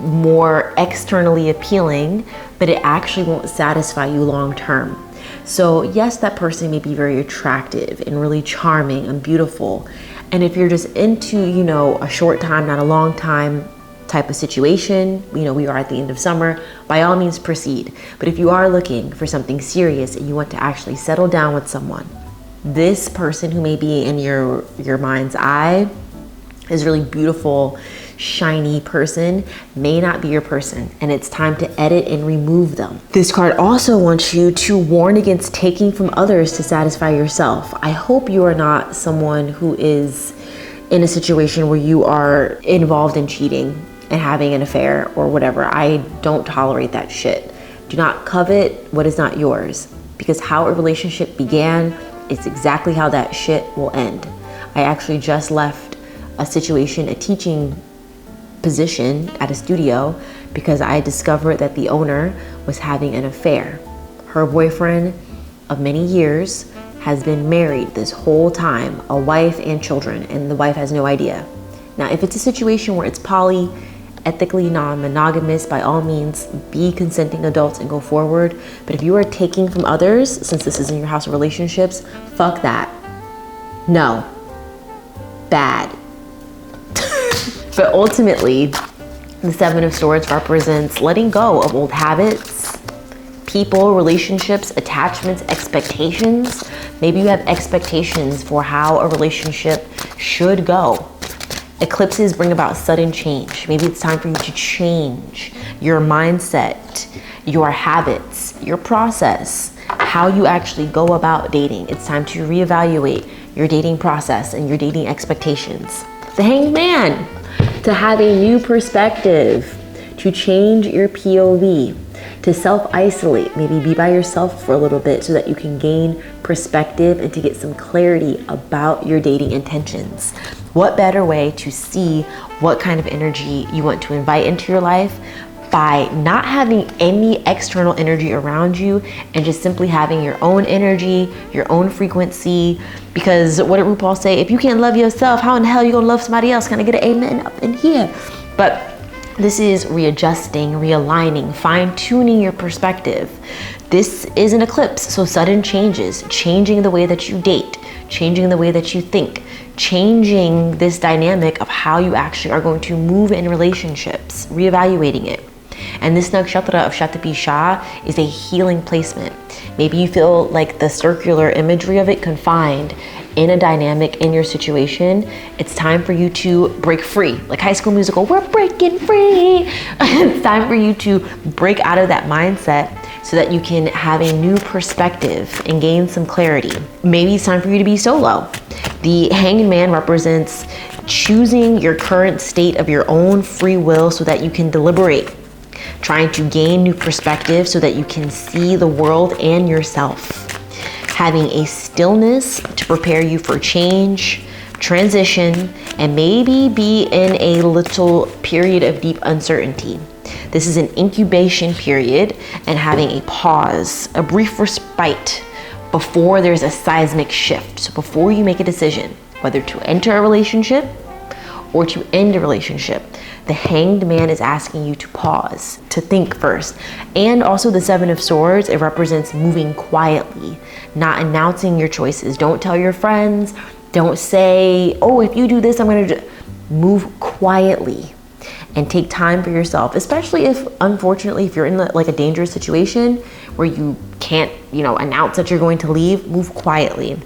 A: more externally appealing, but it actually won't satisfy you long term? So yes, that person may be very attractive and really charming and beautiful. And if you're just into, you know, a short time, not a long time type of situation, you know, we are at the end of summer, by all means proceed. But if you are looking for something serious and you want to actually settle down with someone, this person who may be in your mind's eye is really beautiful, shiny person may not be your person, and it's time to edit and remove them. This card also wants you to warn against taking from others to satisfy yourself. I hope you are not someone who is in a situation where you are involved in cheating and having an affair or whatever. I don't tolerate that shit. Do not covet what is not yours, because how a relationship began is exactly how that shit will end. I actually just left a situation, a teaching position at a studio, because I discovered that the owner was having an affair. Her boyfriend of many years has been married this whole time, a wife and children, and the wife has no idea. Now, if it's a situation where it's poly, ethically non-monogamous, by all means, be consenting adults and go forward. But if you are taking from others, since this is in your house of relationships, fuck that. No. Bad. But ultimately, the Seven of Swords represents letting go of old habits, people, relationships, attachments, expectations. Maybe you have expectations for how a relationship should go. Eclipses bring about sudden change. Maybe it's time for you to change your mindset, your habits, your process, how you actually go about dating. It's time to reevaluate your dating process and your dating expectations. The Hanged Man, to have a new perspective, to change your POV, to self-isolate, maybe be by yourself for a little bit so that you can gain perspective and to get some clarity about your dating intentions. What better way to see what kind of energy you want to invite into your life by not having any external energy around you and just simply having your own energy, your own frequency. Because what did RuPaul say? If you can't love yourself, how in the hell are you gonna love somebody else? Can I get an amen up in here? But this is readjusting, realigning, fine-tuning your perspective. This is an eclipse, so sudden changes, changing the way that you date, changing the way that you think, changing this dynamic of how you actually are going to move in relationships, reevaluating it. And this nakshatra of Shatapisha is a healing placement. Maybe you feel like the circular imagery of it confined in a dynamic in your situation. It's time for you to break free. Like High School Musical, we're breaking free. It's time for you to break out of that mindset so that you can have a new perspective and gain some clarity. Maybe it's time for you to be solo. The Hanged Man represents choosing your current state of your own free will so that you can deliberate, trying to gain new perspective so that you can see the world and yourself. Having a stillness to prepare you for change, transition, and maybe be in a little period of deep uncertainty. This is an incubation period and having a pause, a brief respite before there's a seismic shift. So before you make a decision, whether to enter a relationship or to end a relationship, the Hanged Man is asking you to pause, to think first. And also the Seven of Swords, it represents moving quietly, not announcing your choices. Don't tell your friends. Don't say, oh, if you do this, I'm gonna do. Move quietly and take time for yourself, especially if, unfortunately, if you're in like a dangerous situation where you can't, announce that you're going to leave, move quietly.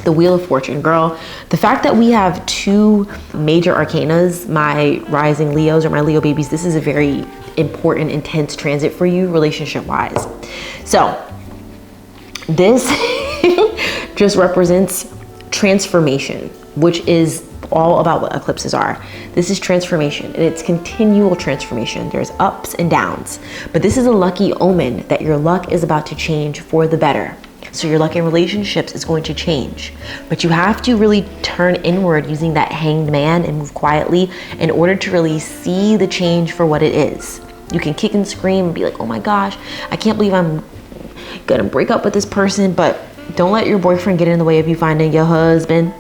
A: The Wheel of Fortune, girl. The fact that we have two major arcanas, my rising Leos or my Leo babies, this is a very important, intense transit for you relationship-wise. So This just represents transformation, which is all about what eclipses are. This is transformation, and it's continual transformation. There's ups and downs, but this is a lucky omen that your luck is about to change for the better. So your luck in relationships is going to change, but you have to really turn inward using that hanged man and move quietly in order to really see the change for what it is. You can kick and scream and be like, oh my gosh, I can't believe I'm gonna break up with this person, but don't let your boyfriend get in the way of you finding your husband.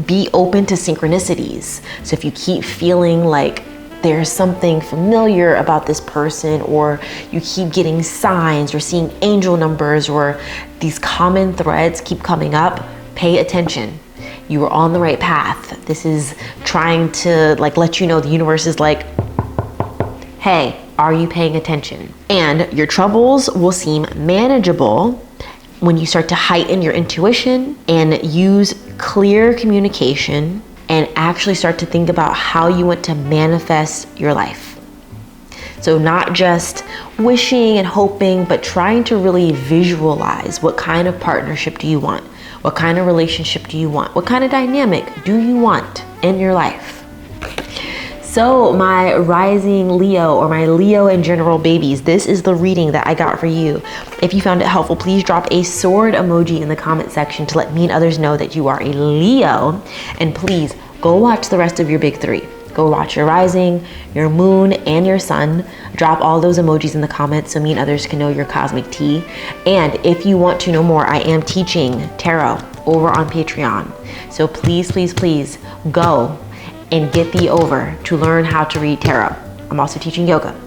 A: Be open to synchronicities. So if you keep feeling like there's something familiar about this person, or you keep getting signs or seeing angel numbers, or these common threads keep coming up, pay attention. You are on the right path. This is trying to let you know the universe is like, hey, are you paying attention? And your troubles will seem manageable when you start to heighten your intuition and use clear communication and actually start to think about how you want to manifest your life. So not just wishing and hoping, but trying to really visualize what kind of partnership do you want? What kind of relationship do you want? What kind of dynamic do you want in your life? So my rising Leo, or my Leo in general babies, this is the reading that I got for you. If you found it helpful, please drop a sword emoji in the comment section to let me and others know that you are a Leo. And please go watch the rest of your big three. Go watch your rising, your moon, and your sun. Drop all those emojis in the comments so me and others can know your cosmic tea. And if you want to know more, I am teaching tarot over on Patreon. So please, please, please go and get thee over to learn how to read tarot. I'm also teaching yoga.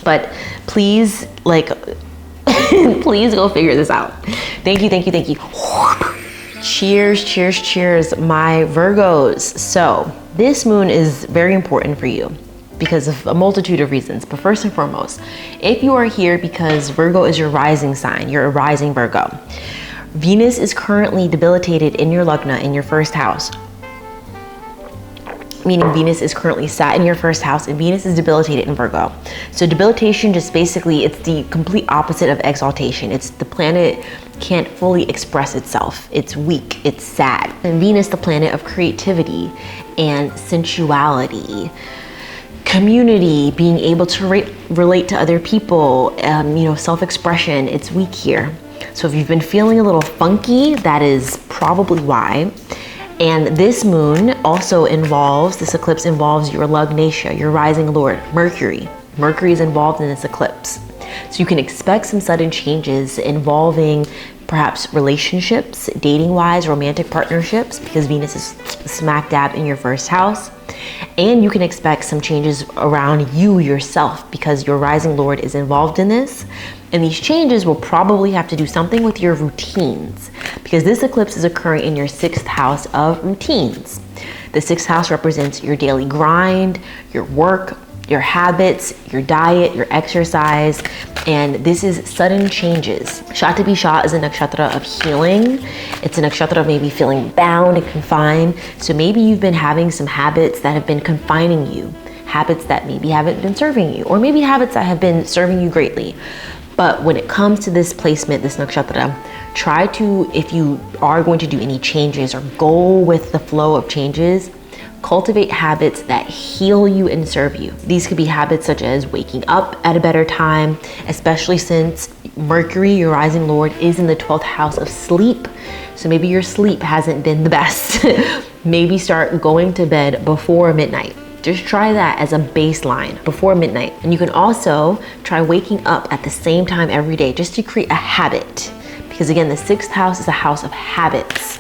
A: But please, please go figure this out. Thank you, thank you, thank you. Cheers, cheers, cheers, my Virgos. So this moon is very important for you because of a multitude of reasons. But first and foremost, if you are here because Virgo is your rising sign, you're a rising Virgo. Venus is currently debilitated in your Lagna, in your first house. Meaning Venus is currently sat in your first house and Venus is debilitated in Virgo. So debilitation just basically, it's the complete opposite of exaltation. It's the planet can't fully express itself. It's weak, it's sad. And Venus, the planet of creativity and sensuality, community, being able to relate to other people, self-expression, it's weak here. So if you've been feeling a little funky, that is probably why. And this moon also this eclipse involves your Lugnatia, your rising lord, Mercury. Mercury is involved in this eclipse. So you can expect some sudden changes involving perhaps relationships, dating-wise, romantic partnerships, because Venus is smack dab in your first house. And you can expect some changes around you yourself because your rising lord is involved in this. And these changes will probably have to do something with your routines because this eclipse is occurring in your 6th house of routines. The 6th house represents your daily grind, your work, your habits, your diet, your exercise, and this is sudden changes. Shatapisha is a nakshatra of healing. It's a nakshatra of maybe feeling bound and confined. So maybe you've been having some habits that have been confining you, habits that maybe haven't been serving you, or maybe habits that have been serving you greatly. But when it comes to this placement, this nakshatra, try to, if you are going to do any changes or go with the flow of changes, cultivate habits that heal you and serve you. These could be habits such as waking up at a better time, especially since Mercury, your rising lord, is in the 12th house of sleep. So maybe your sleep hasn't been the best. Maybe start going to bed before midnight. Just try that as a baseline before midnight. And you can also try waking up at the same time every day just to create a habit. Because again, the 6th house is a house of habits.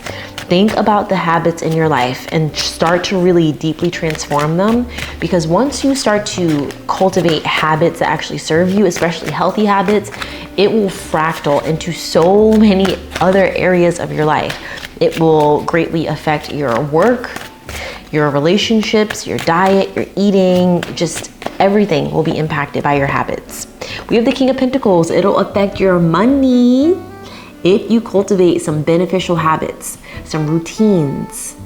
A: Think about the habits in your life and start to really deeply transform them. Because once you start to cultivate habits that actually serve you, especially healthy habits, it will fractal into so many other areas of your life. It will greatly affect your work, your relationships, your diet, your eating, just everything will be impacted by your habits. We have the King of Pentacles. It'll affect your money if you cultivate some beneficial habits, some routines.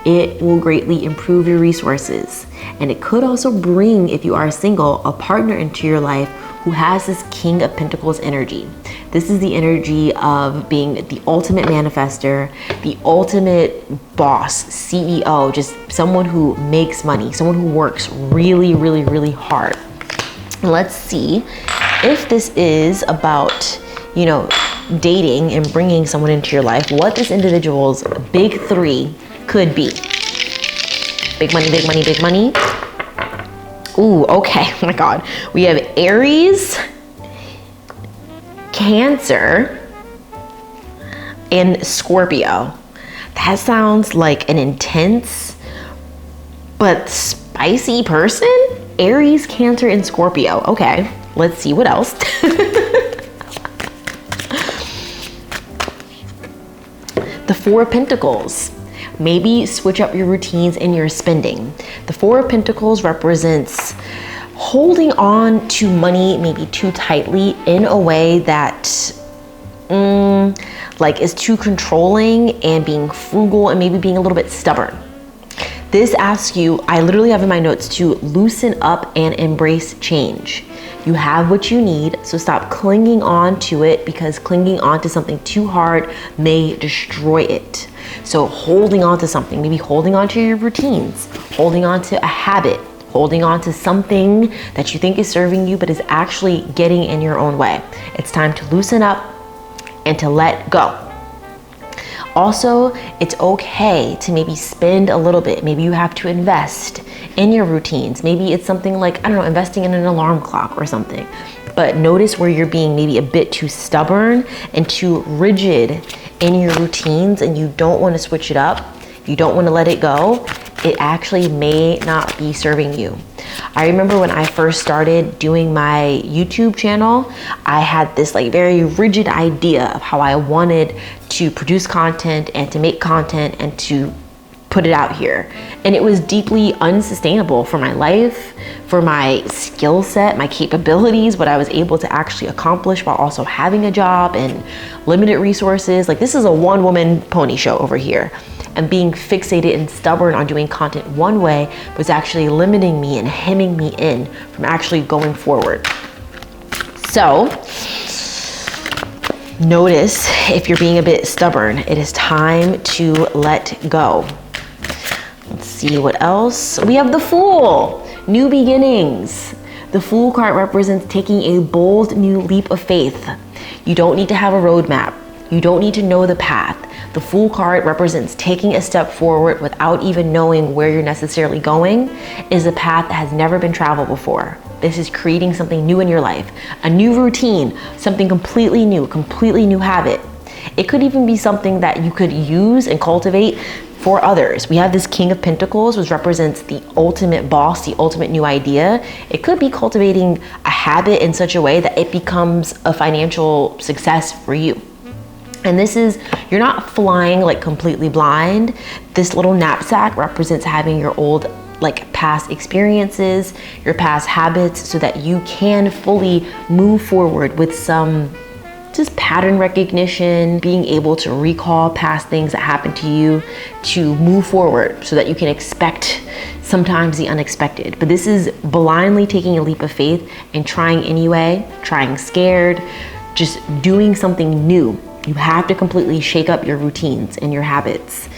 A: It will greatly improve your resources. And it could also bring, if you are single, a partner into your life who has this King of Pentacles energy. This is the energy of being the ultimate manifester, the ultimate boss, CEO, just someone who makes money, someone who works really, really, really hard. Let's see if this is about, you know, dating and bringing someone into your life, what this individual's big three could be. Big money, big money, big money. Ooh, okay, oh my God. We have Aries, Cancer, and Scorpio. That sounds like an intense but spicy person. Aries, Cancer, and Scorpio. Okay, let's see what else. The Four of Pentacles. Maybe switch up your routines and your spending. The Four of Pentacles represents holding on to money maybe too tightly in a way that like is too controlling, and being frugal and maybe being a little bit stubborn. This asks you, I literally have in my notes, to loosen up and embrace change. You have what you need, so stop clinging on to it, because clinging on to something too hard may destroy it. So holding on to something, maybe holding on to your routines, holding on to a habit, holding on to something that you think is serving you but is actually getting in your own way. It's time to loosen up and to let go. Also, it's okay to maybe spend a little bit. Maybe you have to invest in your routines. Maybe it's something like, I don't know, investing in an alarm clock or something. But notice where you're being maybe a bit too stubborn and too rigid in your routines, and you don't want to switch it up. You don't want to let it go. It actually may not be serving you. I remember when I first started doing my YouTube channel, I had this like very rigid idea of how I wanted to produce content and to make content and to put it out here. And it was deeply unsustainable for my life, for my skill set, my capabilities, what I was able to actually accomplish while also having a job and limited resources. Like, this is a one-woman pony show over here. And being fixated and stubborn on doing content one way was actually limiting me and hemming me in from actually going forward. So notice if you're being a bit stubborn, it is time to let go. Let's see what else. We have the Fool, new beginnings. The Fool card represents taking a bold new leap of faith. You don't need to have a roadmap. You don't need to know the path. The Fool card represents taking a step forward without even knowing where you're necessarily going. It is a path that has never been traveled before. This is creating something new in your life, a new routine, something completely new habit. It could even be something that you could use and cultivate for others. We have this King of Pentacles, which represents the ultimate boss, the ultimate new idea. It could be cultivating a habit in such a way that it becomes a financial success for you. And this is, you're not flying like completely blind. This little knapsack represents having your old like past experiences, your past habits, so that you can fully move forward with some just pattern recognition, being able to recall past things that happened to you, to move forward so that you can expect sometimes the unexpected. But this is blindly taking a leap of faith and trying anyway, trying scared, just doing something new. You have to completely shake up your routines and your habits.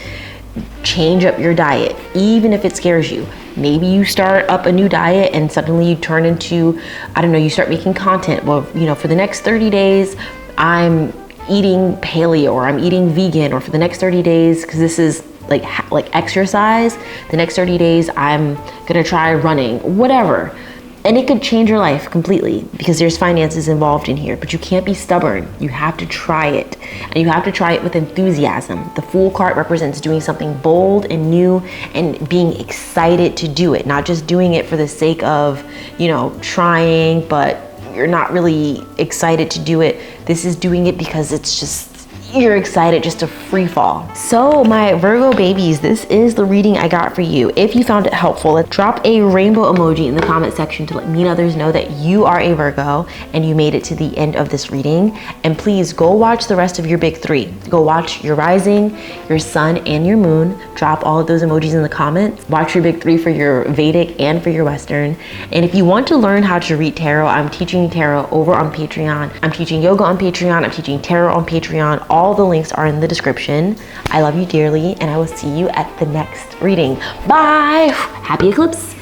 A: Change up your diet, even if it scares you. Maybe you start up a new diet and suddenly you turn into, I don't know, you start making content. Well, you know, for the next 30 days, I'm eating paleo, or I'm eating vegan, or for the next 30 days, because this is like exercise, the next 30 days, I'm gonna try running, whatever. And it could change your life completely, because there's finances involved in here, but you can't be stubborn. You have to try it, and you have to try it with enthusiasm. The Fool card represents doing something bold and new and being excited to do it, not just doing it for the sake of, you know, trying, but you're not really excited to do it. This is doing it because it's just, you're excited just to free fall. So my Virgo babies, this is the reading I got for you. If you found it helpful, let's drop a rainbow emoji in the comment section to let me and others know that you are a Virgo and you made it to the end of this reading. And please go watch the rest of your big three. Go watch your rising, your sun, and your moon. Drop all of those emojis in the comments. Watch your big three for your Vedic and for your Western. And if you want to learn how to read tarot, I'm teaching tarot over on Patreon. I'm teaching yoga on Patreon. I'm teaching tarot on Patreon. All the links are in the description. I love you dearly, and I will see you at the next reading. Bye. Happy eclipse.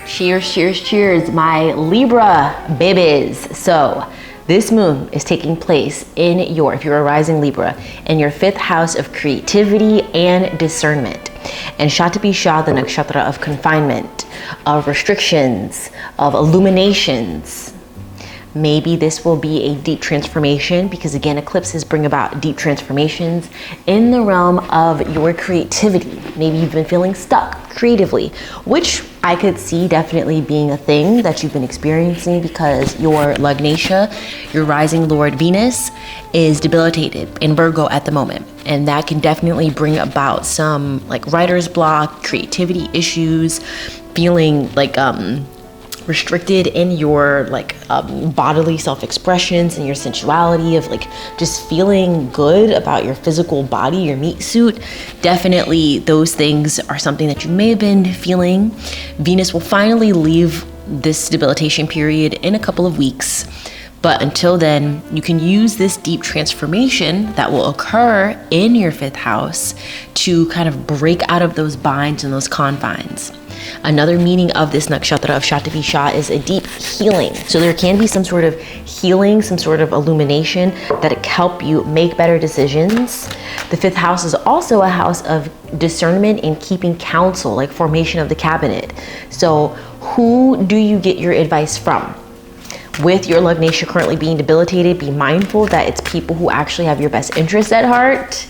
A: Cheers, cheers, cheers, my Libra babies. So this moon is taking place in your, if you're a rising Libra, in your 5th house of creativity and discernment. And Shatapisha, the nakshatra of confinement, of restrictions, of illuminations. Maybe this will be a deep transformation, because again, eclipses bring about deep transformations in the realm of your creativity. Maybe you've been feeling stuck creatively, which I could see definitely being a thing that you've been experiencing, because your Lagnatia, your rising Lord Venus, is debilitated in Virgo at the moment. And that can definitely bring about some like writer's block, creativity issues, feeling like restricted in your like bodily self-expressions and your sensuality of like just feeling good about your physical body, your meat suit. Definitely those things are something that you may have been feeling. Venus will finally leave this debilitation period in a couple of weeks. But until then, you can use this deep transformation that will occur in your 5th house to kind of break out of those binds and those confines. Another meaning of this nakshatra of Shatapisha is a deep healing. So there can be some sort of healing, some sort of illumination that can help you make better decisions. The 5th house is also a house of discernment and keeping counsel, like formation of the cabinet. So who do you get your advice from? With your Lagnatia currently being debilitated, be mindful that it's people who actually have your best interests at heart.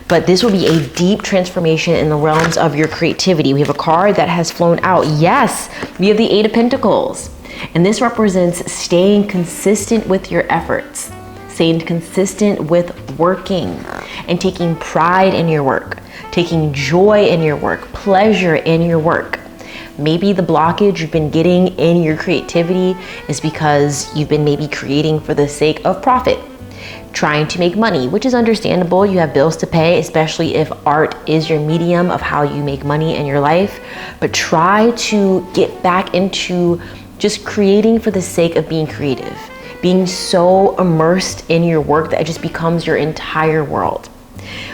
A: But this will be a deep transformation in the realms of your creativity. We have a card that has flown out. Yes, we have the 8 of Pentacles. And this represents staying consistent with your efforts, staying consistent with working and taking pride in your work, taking joy in your work, pleasure in your work. Maybe the blockage you've been getting in your creativity is because you've been maybe creating for the sake of profit, trying to make money, which is understandable. You have bills to pay, especially if art is your medium of how you make money in your life. But try to get back into just creating for the sake of being creative, being so immersed in your work that it just becomes your entire world.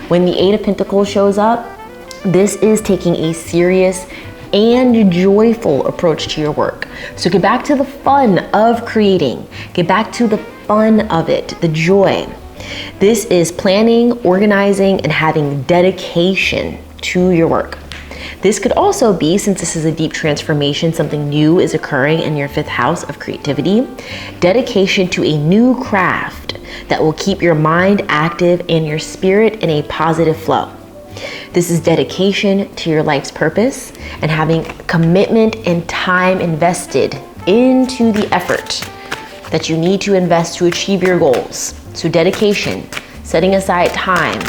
A: When the 8 of Pentacles shows up, this is taking a serious and joyful approach to your work. So get back to the fun of creating. Get back to the fun of it, the joy. This is planning, organizing, and having dedication to your work. This could also be, since this is a deep transformation, something new is occurring in your 5th house of creativity, dedication to a new craft that will keep your mind active and your spirit in a positive flow. This is dedication to your life's purpose and having commitment and time invested into the effort that you need to invest to achieve your goals. So dedication, setting aside time,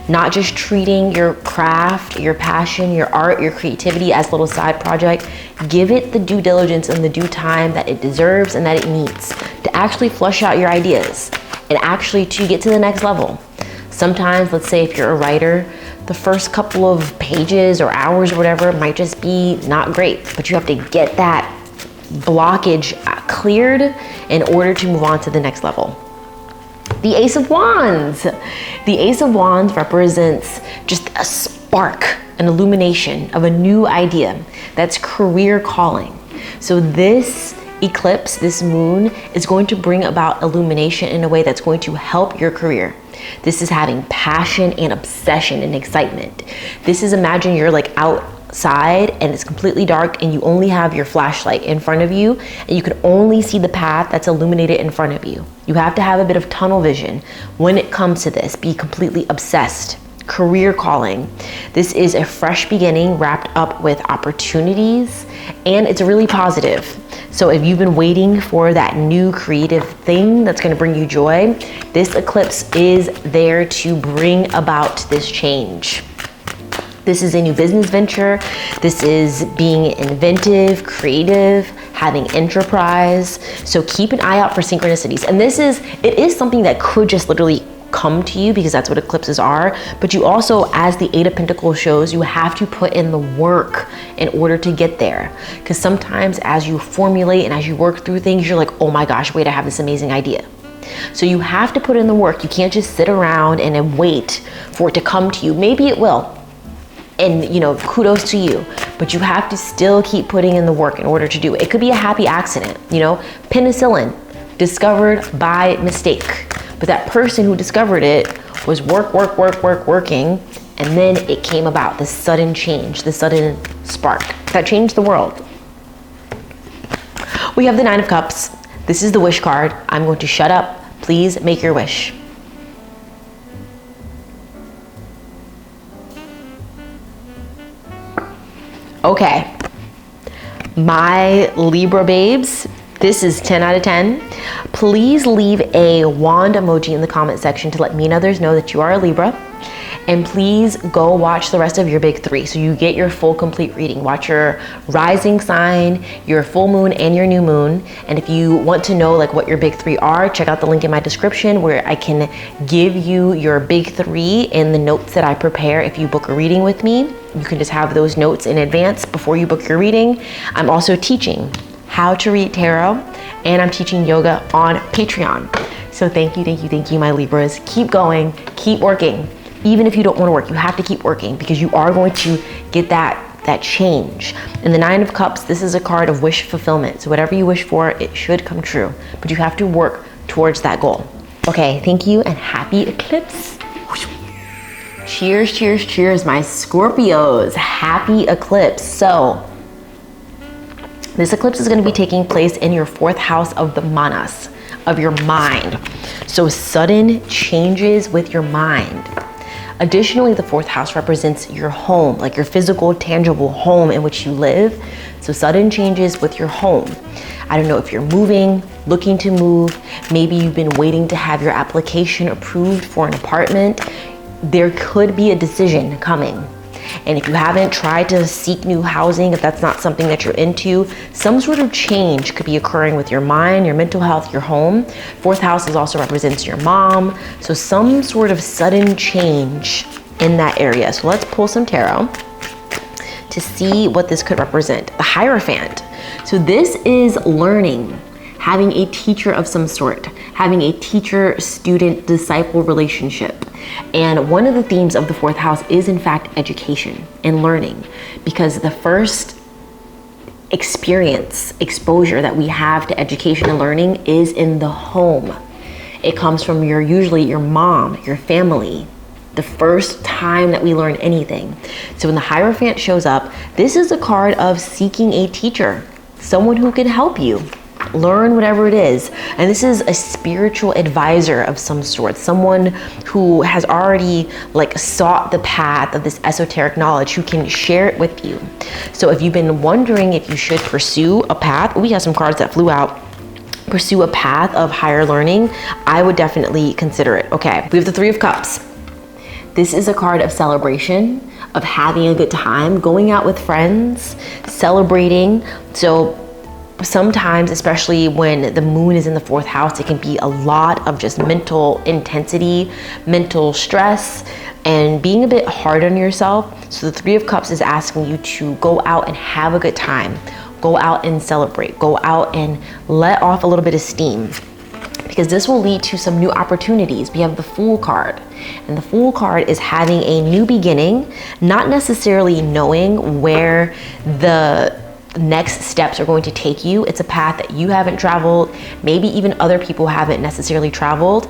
A: not just treating your craft, your passion, your art, your creativity as a little side project. Give it the due diligence and the due time that it deserves and that it needs to actually flush out your ideas and actually to get to the next level. Sometimes, let's say if you're a writer, the first couple of pages or hours or whatever might just be not great, but you have to get that blockage cleared in order to move on to the next level. The Ace of Wands. The Ace of Wands represents just a spark, an illumination of a new idea. That's career calling. So this eclipse, this moon, is going to bring about illumination in a way that's going to help your career. This is having passion and obsession and excitement. This is, imagine you're like outside and it's completely dark and you only have your flashlight in front of you and you can only see the path that's illuminated in front of you. You have to have a bit of tunnel vision when it comes to this. Be completely obsessed. Career calling. This is a fresh beginning wrapped up with opportunities, and it's really positive. So if you've been waiting for that new creative thing that's going to bring you joy, this eclipse is there to bring about this change. This is a new business venture. This is being inventive, creative, having enterprise. So keep an eye out for synchronicities. And it is something that could just literally come to you because that's what eclipses are. But you also, as the Eight of Pentacles shows, you have to put in the work in order to get there. Because sometimes as you formulate and as you work through things, you're like, oh my gosh, wait, I have this amazing idea. So you have to put in the work. You can't just sit around and then wait for it to come to you. Maybe it will. And kudos to you, but you have to still keep putting in the work in order to do it. It could be a happy accident, penicillin discovered by mistake, but that person who discovered it was working, and then it came about, this sudden change, this sudden spark that changed the world. We have the Nine of Cups. This is the wish card. I'm going to shut up. Please make your wish. Okay, my Libra babes, this is 10 out of 10. Please leave a wand emoji in the comment section to let me and others know that you are a Libra. And please go watch the rest of your big three so you get your full complete reading. Watch your rising sign, your full moon, and your new moon. And if you want to know what your big three are, check out the link in my description where I can give you your big three in the notes that I prepare if you book a reading with me. You can just have those notes in advance before you book your reading. I'm also teaching how to read tarot, and I'm teaching yoga on Patreon. So thank you, my Libras. Keep going, keep working. Even if you don't want to work, you have to keep working because you are going to get that change. And the Nine of Cups, this is a card of wish fulfillment. So whatever you wish for, it should come true, but you have to work towards that goal. Okay, thank you and happy eclipse. Cheers, cheers, cheers, my Scorpios. Happy eclipse. So this eclipse is going to be taking place in your 4th house of the manas, of your mind. So sudden changes with your mind. Additionally, the 4th house represents your home, like your physical, tangible home in which you live. So sudden changes with your home. I don't know if you're moving, looking to move. Maybe you've been waiting to have your application approved for an apartment. There could be a decision coming. And if you haven't tried to seek new housing, if that's not something that you're into, some sort of change could be occurring with your mind, your mental health, your home. 4th house also represents your mom. So some sort of sudden change in that area. So let's pull some tarot to see what this could represent. The Hierophant. So this is learning, having a teacher of some sort, having a teacher-student-disciple relationship. And one of the themes of the 4th house is in fact education and learning, because the first exposure that we have to education and learning is in the home. It comes from usually your mom, your family, the first time that we learn anything. So when the Hierophant shows up, this is a card of seeking a teacher, someone who can help you learn whatever it is. And this is a spiritual advisor of some sort, someone who has already sought the path of this esoteric knowledge, who can share it with you. So if you've been wondering if you should pursue a path, we have some cards that flew out, pursue a path of higher learning, I would definitely consider it. Okay, we have the Three of Cups. This is a card of celebration, of having a good time, going out with friends, celebrating. So sometimes, especially when the moon is in the 4th house, it can be a lot of just mental intensity, mental stress, and being a bit hard on yourself. So the Three of Cups is asking you to go out and have a good time, go out and celebrate, go out and let off a little bit of steam, because this will lead to some new opportunities. We have the Fool card, and the Fool card is having a new beginning, not necessarily knowing where the next steps are going to take you. It's a path that you haven't traveled, maybe even other people haven't necessarily traveled.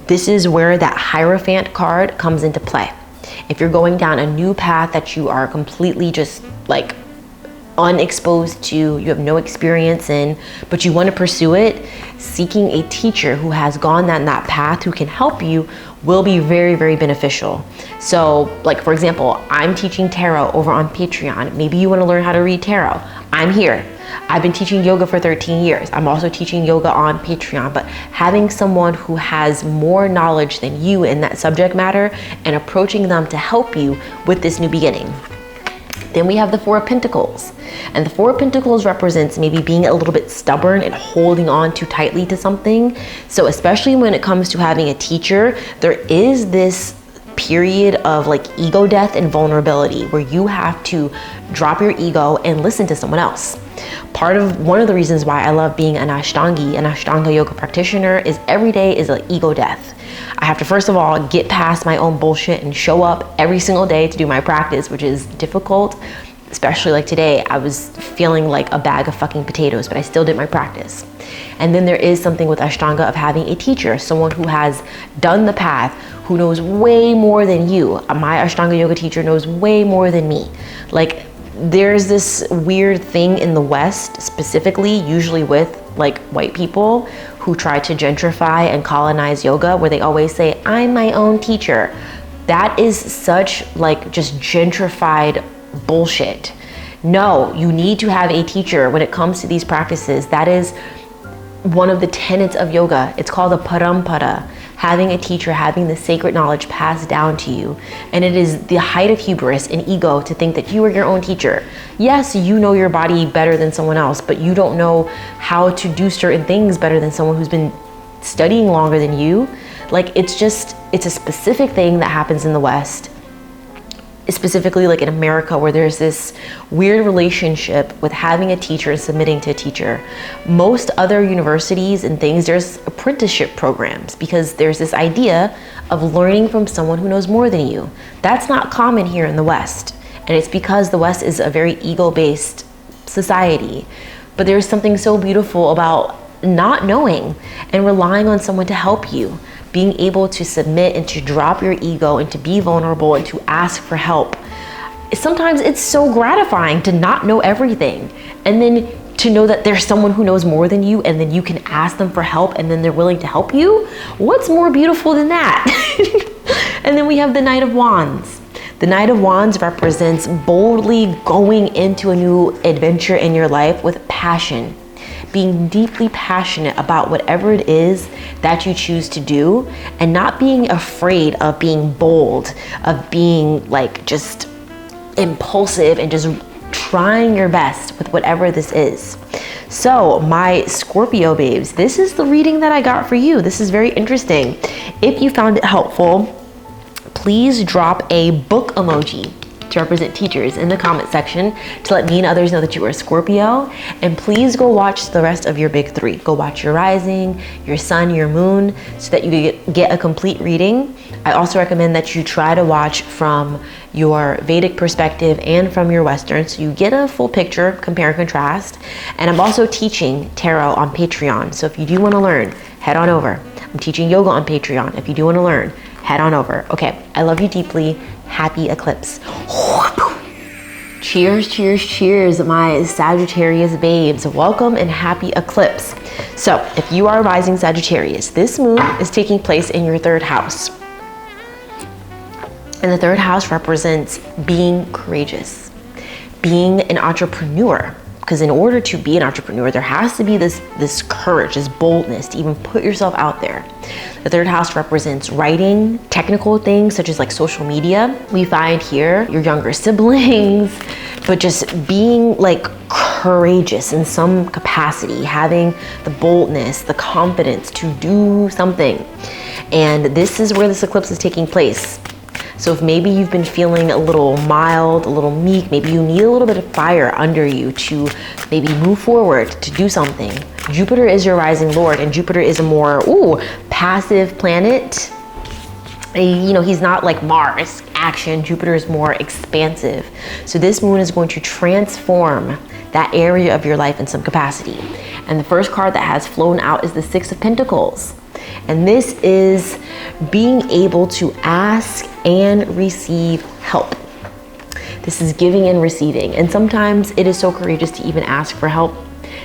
A: This is where that Hierophant card comes into play. If you're going down a new path that you are completely just unexposed to, you have no experience in, but you want to pursue it, seeking a teacher who has gone down that path, who can help you, will be very, very beneficial. So for example, I'm teaching tarot over on Patreon. Maybe you want to learn how to read tarot. I'm here. I've been teaching yoga for 13 years. I'm also teaching yoga on Patreon, but having someone who has more knowledge than you in that subject matter and approaching them to help you with this new beginning. Then we have the Four of Pentacles. And the Four of Pentacles represents maybe being a little bit stubborn and holding on too tightly to something. So especially when it comes to having a teacher, there is this period of like ego death and vulnerability where you have to drop your ego and listen to someone else. One of the reasons why I love being an Ashtanga yoga practitioner is every day is an ego death. I have to first of all get past my own bullshit and show up every single day to do my practice, which is difficult. Especially like today, I was feeling like a bag of fucking potatoes, but I still did my practice. And then there is something with Ashtanga of having a teacher, someone who has done the path, who knows way more than you. My Ashtanga yoga teacher knows way more than me. Like, there's this weird thing in the West, specifically, usually with like white people who try to gentrify and colonize yoga, where they always say, I'm my own teacher. That is such like just gentrified bullshit. No, you need to have a teacher when it comes to these practices. That is one of the tenets of yoga. It's called a parampara. Having a teacher, having the sacred knowledge passed down to you. And it is the height of hubris and ego to think that you are your own teacher. Yes, you know your body better than someone else, but you don't know how to do certain things better than someone who's been studying longer than you. Like, it's a specific thing that happens in the West, specifically like in America, where there's this weird relationship with having a teacher and submitting to a teacher. Most other universities and things, there's apprenticeship programs because there's this idea of learning from someone who knows more than you. That's not common here in the West. And it's because the West is a very ego-based society. But there's something so beautiful about not knowing and relying on someone to help you. Being able to submit and to drop your ego and to be vulnerable and to ask for help. Sometimes it's so gratifying to not know everything and then to know that there's someone who knows more than you and then you can ask them for help and then they're willing to help you. What's more beautiful than that? And then we have the Knight of Wands. The Knight of Wands represents boldly going into a new adventure in your life with passion. Being deeply passionate about whatever it is that you choose to do and not being afraid of being bold, of being like just impulsive and just trying your best with whatever this is. So my Scorpio babes, this is the reading that I got for you. This is very interesting. If you found it helpful, please drop a book emoji to represent teachers in the comment section to let me and others know that you are Scorpio. And please go watch the rest of your big three. Go watch your rising, your sun, your moon, so that you get a complete reading. I also recommend that you try to watch from your Vedic perspective and from your Western, so you get a full picture, compare and contrast. And I'm also teaching tarot on Patreon. So if you do want to learn, head on over. I'm teaching yoga on Patreon. If you do want to learn, head on over. Okay, I love you deeply. Happy eclipse. Cheers, cheers, cheers, my Sagittarius babes. Welcome and happy eclipse. So if you are rising Sagittarius, this moon is taking place in your third house. And the third house represents being courageous, being an entrepreneur. Because in order to be an entrepreneur, there has to be this courage, this boldness to even put yourself out there. The third house represents writing, technical things such as like social media. We find here your younger siblings, but just being like courageous in some capacity, having the boldness, the confidence to do something. And this is where this eclipse is taking place. So if maybe you've been feeling a little mild, a little meek, maybe you need a little bit of fire under you to maybe move forward, to do something. Jupiter is your rising lord, and Jupiter is a more passive planet. He's not like Mars, action. Jupiter is more expansive. So this moon is going to transform that area of your life in some capacity. And the first card that has flown out is the Six of Pentacles. And this is being able to ask and receive help. This is giving and receiving. And sometimes it is so courageous to even ask for help.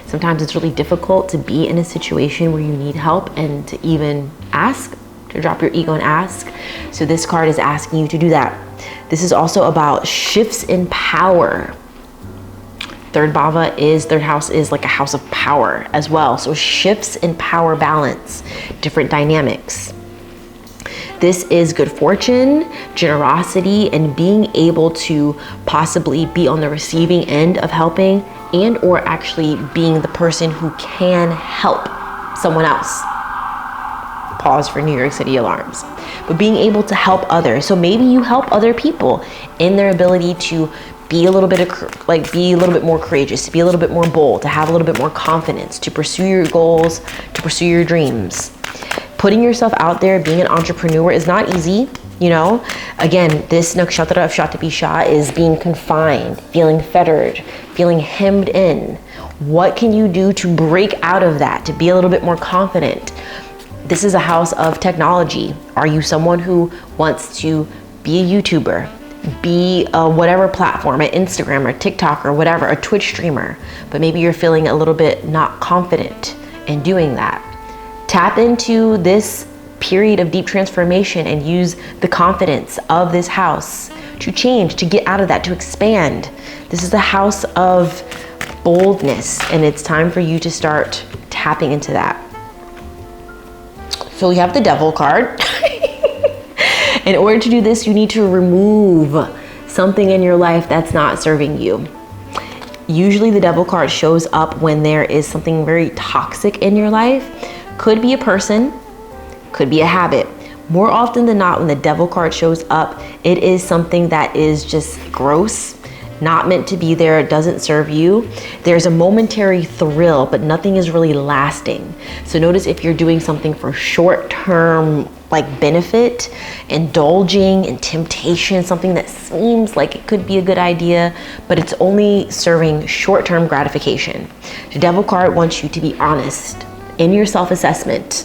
A: Sometimes it's really difficult to be in a situation where you need help and to even ask, to drop your ego and ask. So this card is asking you to do that. This is also about shifts in power. Third house is like a house of power as well. So shifts in power balance, different dynamics. This is good fortune, generosity, and being able to possibly be on the receiving end of helping and or actually being the person who can help someone else. Pause for New York City alarms. But being able to help others. So maybe you help other people in their ability to be a little bit more courageous, to be a little bit more bold, to have a little bit more confidence, to pursue your goals, to pursue your dreams. Putting yourself out there, being an entrepreneur is not easy, you know? Again, this nakshatra of Shatapisha is being confined, feeling fettered, feeling hemmed in. What can you do to break out of that, to be a little bit more confident? This is a house of technology. Are you someone who wants to be a YouTuber, be a whatever platform, an Instagram or TikTok or whatever, a Twitch streamer, but maybe you're feeling a little bit not confident in doing that? Tap into this period of deep transformation and use the confidence of this house to change, to get out of that, to expand. This is a house of boldness, and it's time for you to start tapping into that. So we have the Devil card. In order to do this, you need to remove something in your life that's not serving you. Usually the Devil card shows up when there is something very toxic in your life. Could be a person, could be a habit. More often than not, when the Devil card shows up, it is something that is just gross, not meant to be there, it doesn't serve you. There's a momentary thrill, but nothing is really lasting. So notice if you're doing something for short-term like benefit, indulging in temptation, something that seems like it could be a good idea, but it's only serving short-term gratification. The Devil card wants you to be honest in your self-assessment.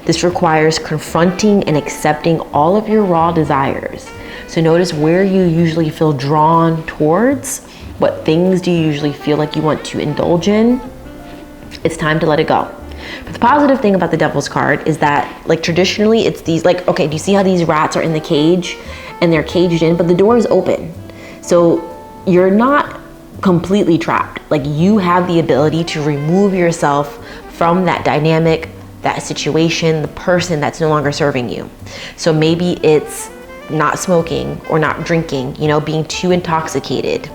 A: This requires confronting and accepting all of your raw desires. So notice where you usually feel drawn towards. What things do you usually feel like you want to indulge in? It's time to let it go. But the positive thing about the Devil's card is that, like, traditionally it's these, like, okay, do you see how these rats are in the cage and they're caged in, but the door is open. So you're not completely trapped. Like, you have the ability to remove yourself from that dynamic, that situation, the person that's no longer serving you. So maybe it's not smoking or not drinking, you know, being too intoxicated.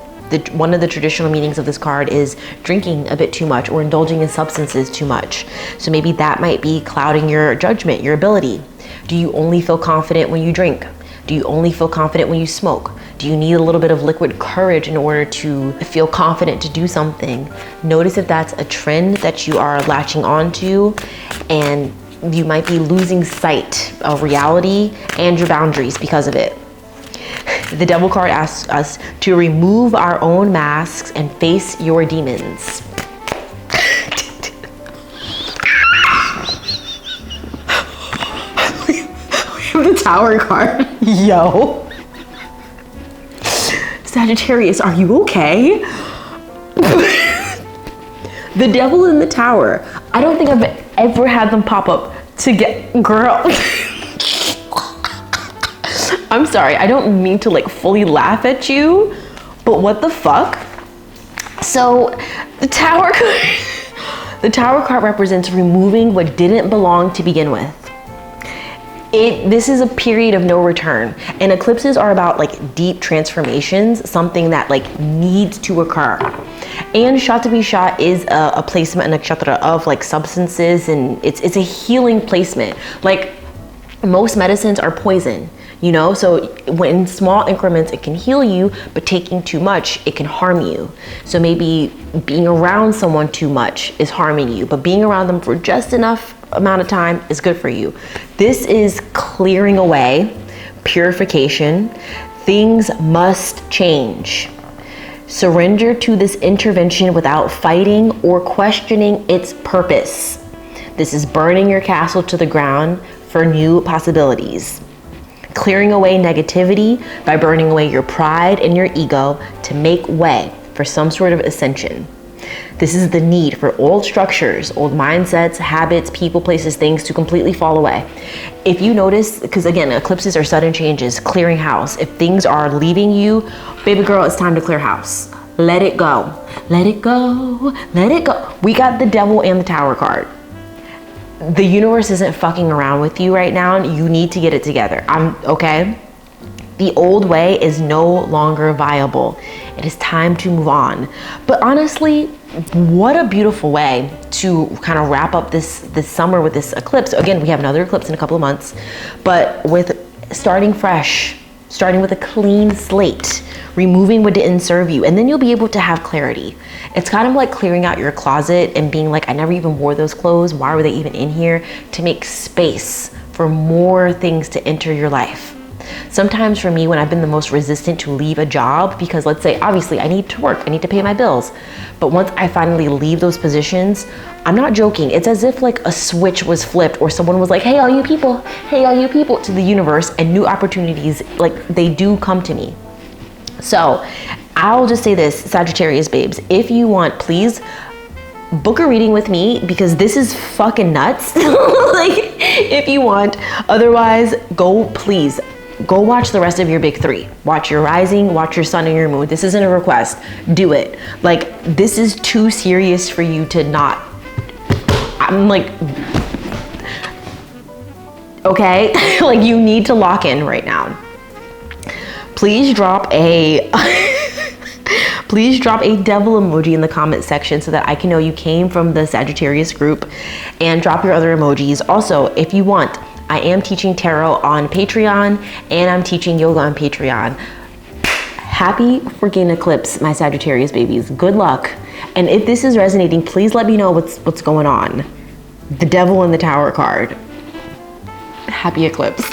A: One of the traditional meanings of this card is drinking a bit too much or indulging in substances too much. So maybe that might be clouding your judgment, your ability. Do you only feel confident when you drink? Do you only feel confident when you smoke? Do you need a little bit of liquid courage in order to feel confident to do something? Notice if that's a trend that you are latching onto, and you might be losing sight of reality and your boundaries because of it. The Devil card asks us to remove our own masks and face your demons. The Tower card. Yo. Sagittarius, are you okay? The Devil in the Tower. I don't think I've ever had them pop up to get, girl. I'm sorry, I don't mean to like fully laugh at you, but what the fuck? So the Tower card represents removing what didn't belong to begin with. This is a period of no return, and eclipses are about like deep transformations, something that like needs to occur. And Shatapisha is a placement, a nakshatra of like substances, and it's a healing placement. Like most medicines are poison, you know, so when in small increments it can heal you, but taking too much, it can harm you. So maybe being around someone too much is harming you, but being around them for just enough amount of time is good for you. This is clearing away, purification. Things must change. Surrender to this intervention without fighting or questioning its purpose. This is burning your castle to the ground for new possibilities. Clearing away negativity by burning away your pride and your ego to make way for some sort of ascension. This is the need for old structures, old mindsets, habits, people, places, things to completely fall away. If you notice, because again, eclipses are sudden changes, clearing house. If things are leaving you, baby girl, it's time to clear house. let it go. Let it go. Let it go. We got the Devil and the Tower card. The universe isn't fucking around with you right now. You need to get it together. Okay? The old way is no longer viable. It is time to move on. But honestly, what a beautiful way to kind of wrap up this summer with this eclipse. Again, we have another eclipse in a couple of months, but with starting fresh, starting with a clean slate, removing what didn't serve you, and then you'll be able to have clarity. It's kind of like clearing out your closet and being like, I never even wore those clothes. Why were they even in here? To make space for more things to enter your life. Sometimes for me, when I've been the most resistant to leave a job, because let's say, obviously I need to work, I need to pay my bills. But once I finally leave those positions, I'm not joking. It's as if like a switch was flipped or someone was like, hey, all you people to the universe, and new opportunities, like they do come to me. So I'll just say this, Sagittarius babes, if you want, please book a reading with me because this is fucking nuts. Like if you want, otherwise please go watch the rest of your big three. Watch your rising, watch your sun and your moon. This isn't a request, do it. Like this is too serious for you to not, I'm like, okay, like you need to lock in right now. Please drop a devil emoji in the comment section so that I can know you came from the Sagittarius group, and drop your other emojis. Also, if you want, I am teaching tarot on Patreon and I'm teaching yoga on Patreon. Happy freaking eclipse, my Sagittarius babies. Good luck. And if this is resonating, please let me know what's going on. The Devil and the Tower card. Happy eclipse.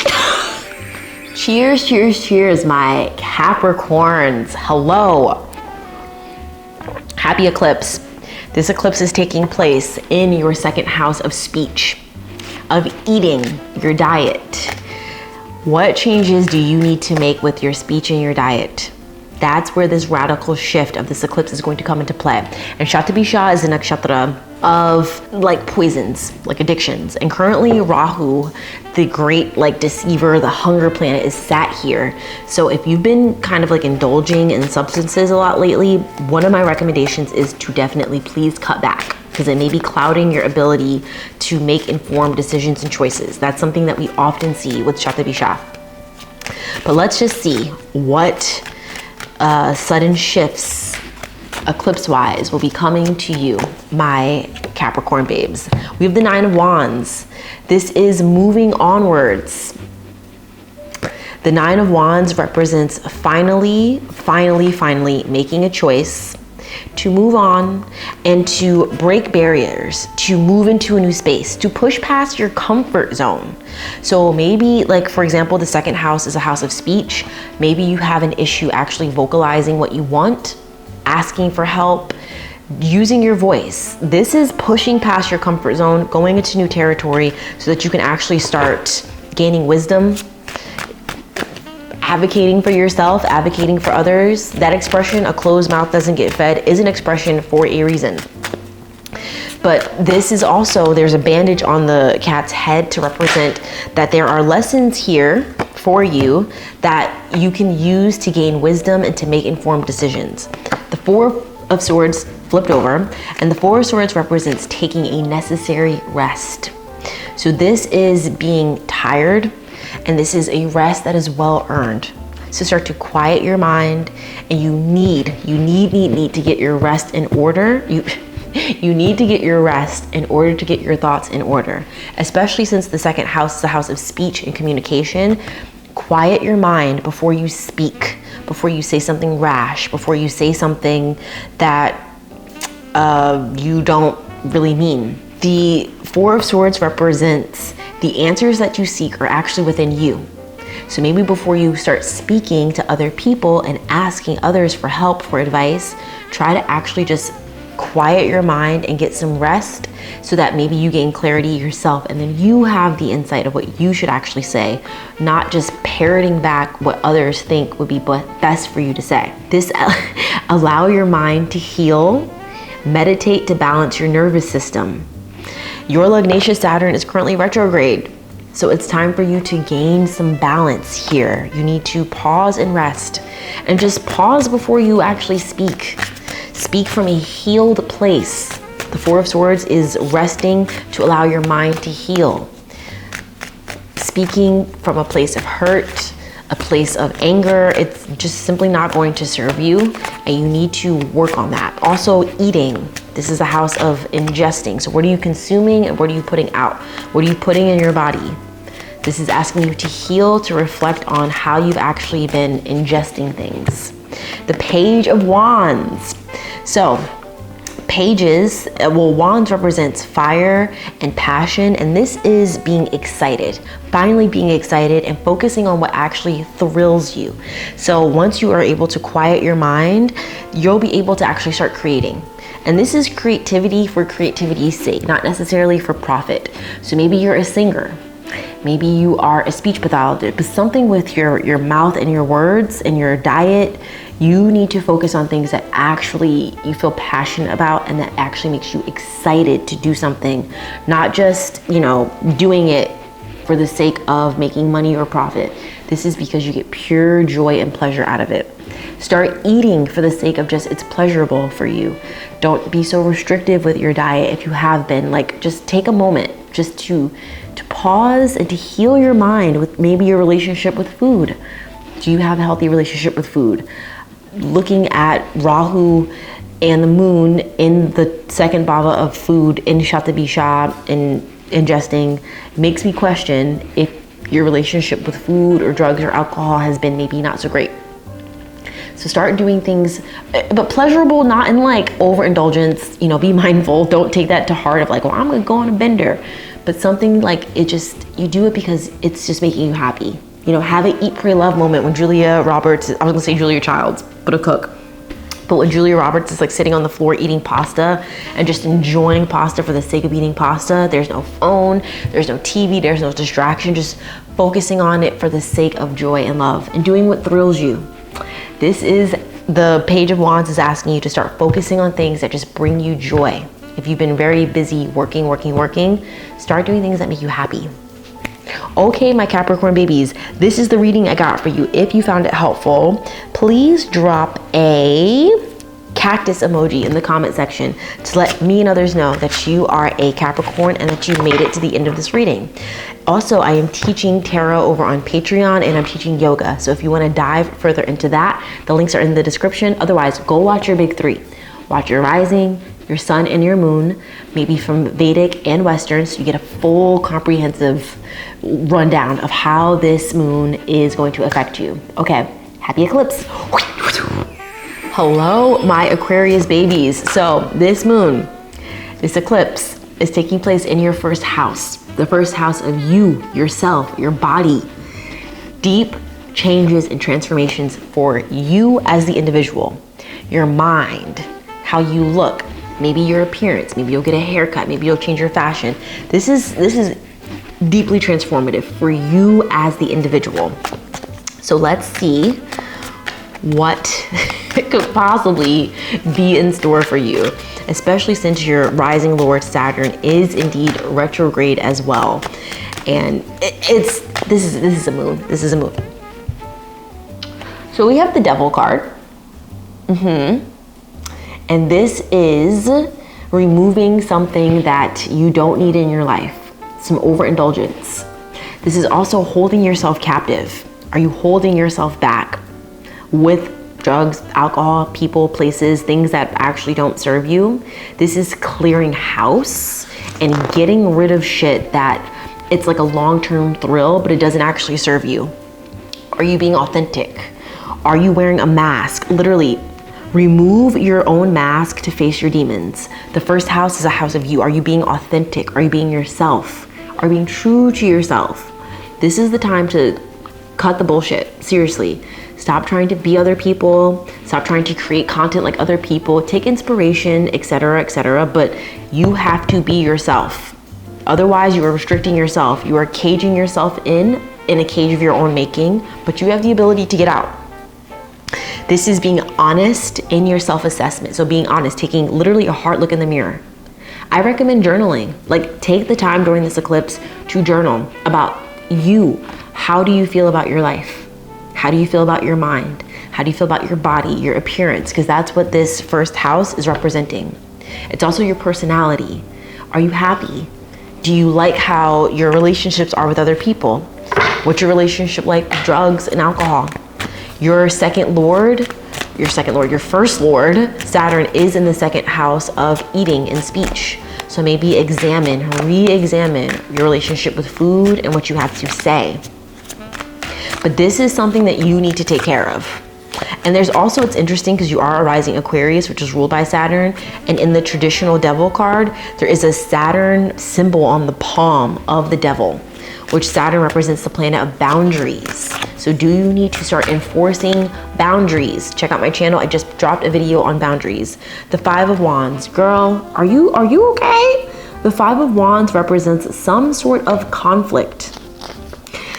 A: Cheers, cheers, cheers, my Capricorns. Hello. Happy eclipse. This eclipse is taking place in your second house of speech, of eating, your diet. What changes do you need to make with your speech and your diet? That's where this radical shift of this eclipse is going to come into play. And Shatabisha is a nakshatra of like poisons, like addictions. And currently Rahu, the great like deceiver, the hunger planet, is sat here. So if you've been kind of like indulging in substances a lot lately, one of my recommendations is to definitely please cut back, because it may be clouding your ability to make informed decisions and choices. That's something that we often see with Shatabisha. But let's just see what sudden shifts eclipse-wise will be coming to you, my Capricorn babes. We have the Nine of Wands. This is moving onwards. The Nine of Wands represents finally making a choice to move on and to break barriers, to move into a new space, to push past your comfort zone. So maybe, like for example, the second house is a house of speech. Maybe you have an issue actually vocalizing what you want, asking for help, using your voice. This is pushing past your comfort zone, going into new territory so that you can actually start gaining wisdom, advocating for yourself, advocating for others. That expression, a closed mouth doesn't get fed, is an expression for a reason. But this is also, there's a bandage on the cat's head to represent that there are lessons here for you that you can use to gain wisdom and to make informed decisions. The Four of Swords flipped over, and the Four of Swords represents taking a necessary rest. So this is being tired, and this is a rest that is well earned. So start to quiet your mind, and you need to get your rest in order. You need to get your rest in order to get your thoughts in order, especially since the second house is the house of speech and communication. Quiet your mind before you speak, before you say something rash, before you say something that you don't really mean. The Four of Swords represents the answers that you seek are actually within you. So maybe before you start speaking to other people and asking others for help, for advice, try to actually just quiet your mind and get some rest so that maybe you gain clarity yourself, and then you have the insight of what you should actually say, not just parroting back what others think would be best for you to say. This allow your mind to heal, meditate to balance your nervous system. Your Lugnacious Saturn is currently retrograde, so it's time for you to gain some balance here. You need to pause and rest, and just pause before you actually speak. Speak from a healed place. The Four of Swords is resting to allow your mind to heal. Speaking from a place of hurt, a place of anger, it's just simply not going to serve you, and you need to work on that. Also, eating. This is a house of ingesting. So what are you consuming and what are you putting out? What are you putting in your body? This is asking you to heal, to reflect on how you've actually been ingesting things. The Page of Wands. So pages, well, wands represents fire and passion, and this is being excited, finally being excited and focusing on what actually thrills you. So once you are able to quiet your mind, you'll be able to actually start creating. And this is creativity for creativity's sake, not necessarily for profit. So maybe you're a singer, maybe you are a speech pathologist, but something with your mouth and your words and your diet. You need to focus on things that actually you feel passionate about and that actually makes you excited to do something, not just, doing it for the sake of making money or profit. This is because you get pure joy and pleasure out of it. Start eating for the sake of just it's pleasurable for you. Don't be so restrictive with your diet if you have been. Like, just take a moment just to pause and to heal your mind with maybe your relationship with food. Do you have a healthy relationship with food? Looking at Rahu and the moon in the second bhava of food in Shatabisha and ingesting makes me question if your relationship with food or drugs or alcohol has been maybe not so great. So start doing things, but pleasurable, not in like overindulgence, be mindful. Don't take that to heart of like, well, I'm gonna go on a bender. But something like you do it because it's just making you happy. Have an eat, pray, love moment when Julia Roberts, I was gonna say Julia Childs, but a cook. But when Julia Roberts is like sitting on the floor eating pasta and just enjoying pasta for the sake of eating pasta, there's no phone, there's no TV, there's no distraction, just focusing on it for the sake of joy and love and doing what thrills you. This is the Page of Wands is asking you to start focusing on things that just bring you joy. If you've been very busy working, start doing things that make you happy. Okay, my Capricorn babies, this is the reading I got for you. If you found it helpful, please drop a cactus emoji in the comment section to let me and others know that you are a Capricorn and that you made it to the end of this reading. Also, I am teaching tarot over on Patreon and I'm teaching yoga. So if you want to dive further into that, the links are in the description. Otherwise, go watch your big three. Watch your rising, your sun and your moon, maybe from Vedic and Western, so you get a full comprehensive rundown of how this moon is going to affect you. Okay, happy eclipse. Hello, my Aquarius babies. So this moon, this eclipse is taking place in your first house, the first house of you, yourself, your body. Deep changes and transformations for you as the individual, your mind, how you look, maybe your appearance, maybe you'll get a haircut, maybe you'll change your fashion. This is deeply transformative for you as the individual. So let's see what could possibly be in store for you, especially since your rising Lord Saturn is indeed retrograde as well. And this is a moon. This is a moon. So we have the Devil card. And this is removing something that you don't need in your life, some overindulgence. This is also holding yourself captive. Are you holding yourself back with drugs, alcohol, people, places, things that actually don't serve you? This is clearing house and getting rid of shit that it's like a long-term thrill, but it doesn't actually serve you. Are you being authentic? Are you wearing a mask? Literally, remove your own mask to face your demons. The first house is a house of you. Are you being authentic? Are you being yourself? Are you being true to yourself? This is the time to cut the bullshit. Seriously. Stop trying to be other people. Stop trying to create content like other people. Take inspiration, etc., but you have to be yourself. Otherwise, you are restricting yourself. You are caging yourself in a cage of your own making, but you have the ability to get out. This is being honest in your self-assessment. So being honest, taking literally a hard look in the mirror. I recommend journaling. Like, take the time during this eclipse to journal about you. How do you feel about your life? How do you feel about your mind? How do you feel about your body, your appearance? Because that's what this first house is representing. It's also your personality. Are you happy? Do you like how your relationships are with other people? What's your relationship like with drugs and alcohol? Your first lord, Saturn, is in the second house of eating and speech. So maybe re-examine your relationship with food and what you have to say. But this is something that you need to take care of. And there's also, it's interesting because you are a rising Aquarius, which is ruled by Saturn. And in the traditional devil card, there is a Saturn symbol on the palm of the devil, which Saturn represents the planet of boundaries. So do you need to start enforcing boundaries? Check out my channel. I just dropped a video on boundaries. The Five of Wands. Girl, are you okay? The Five of Wands represents some sort of conflict.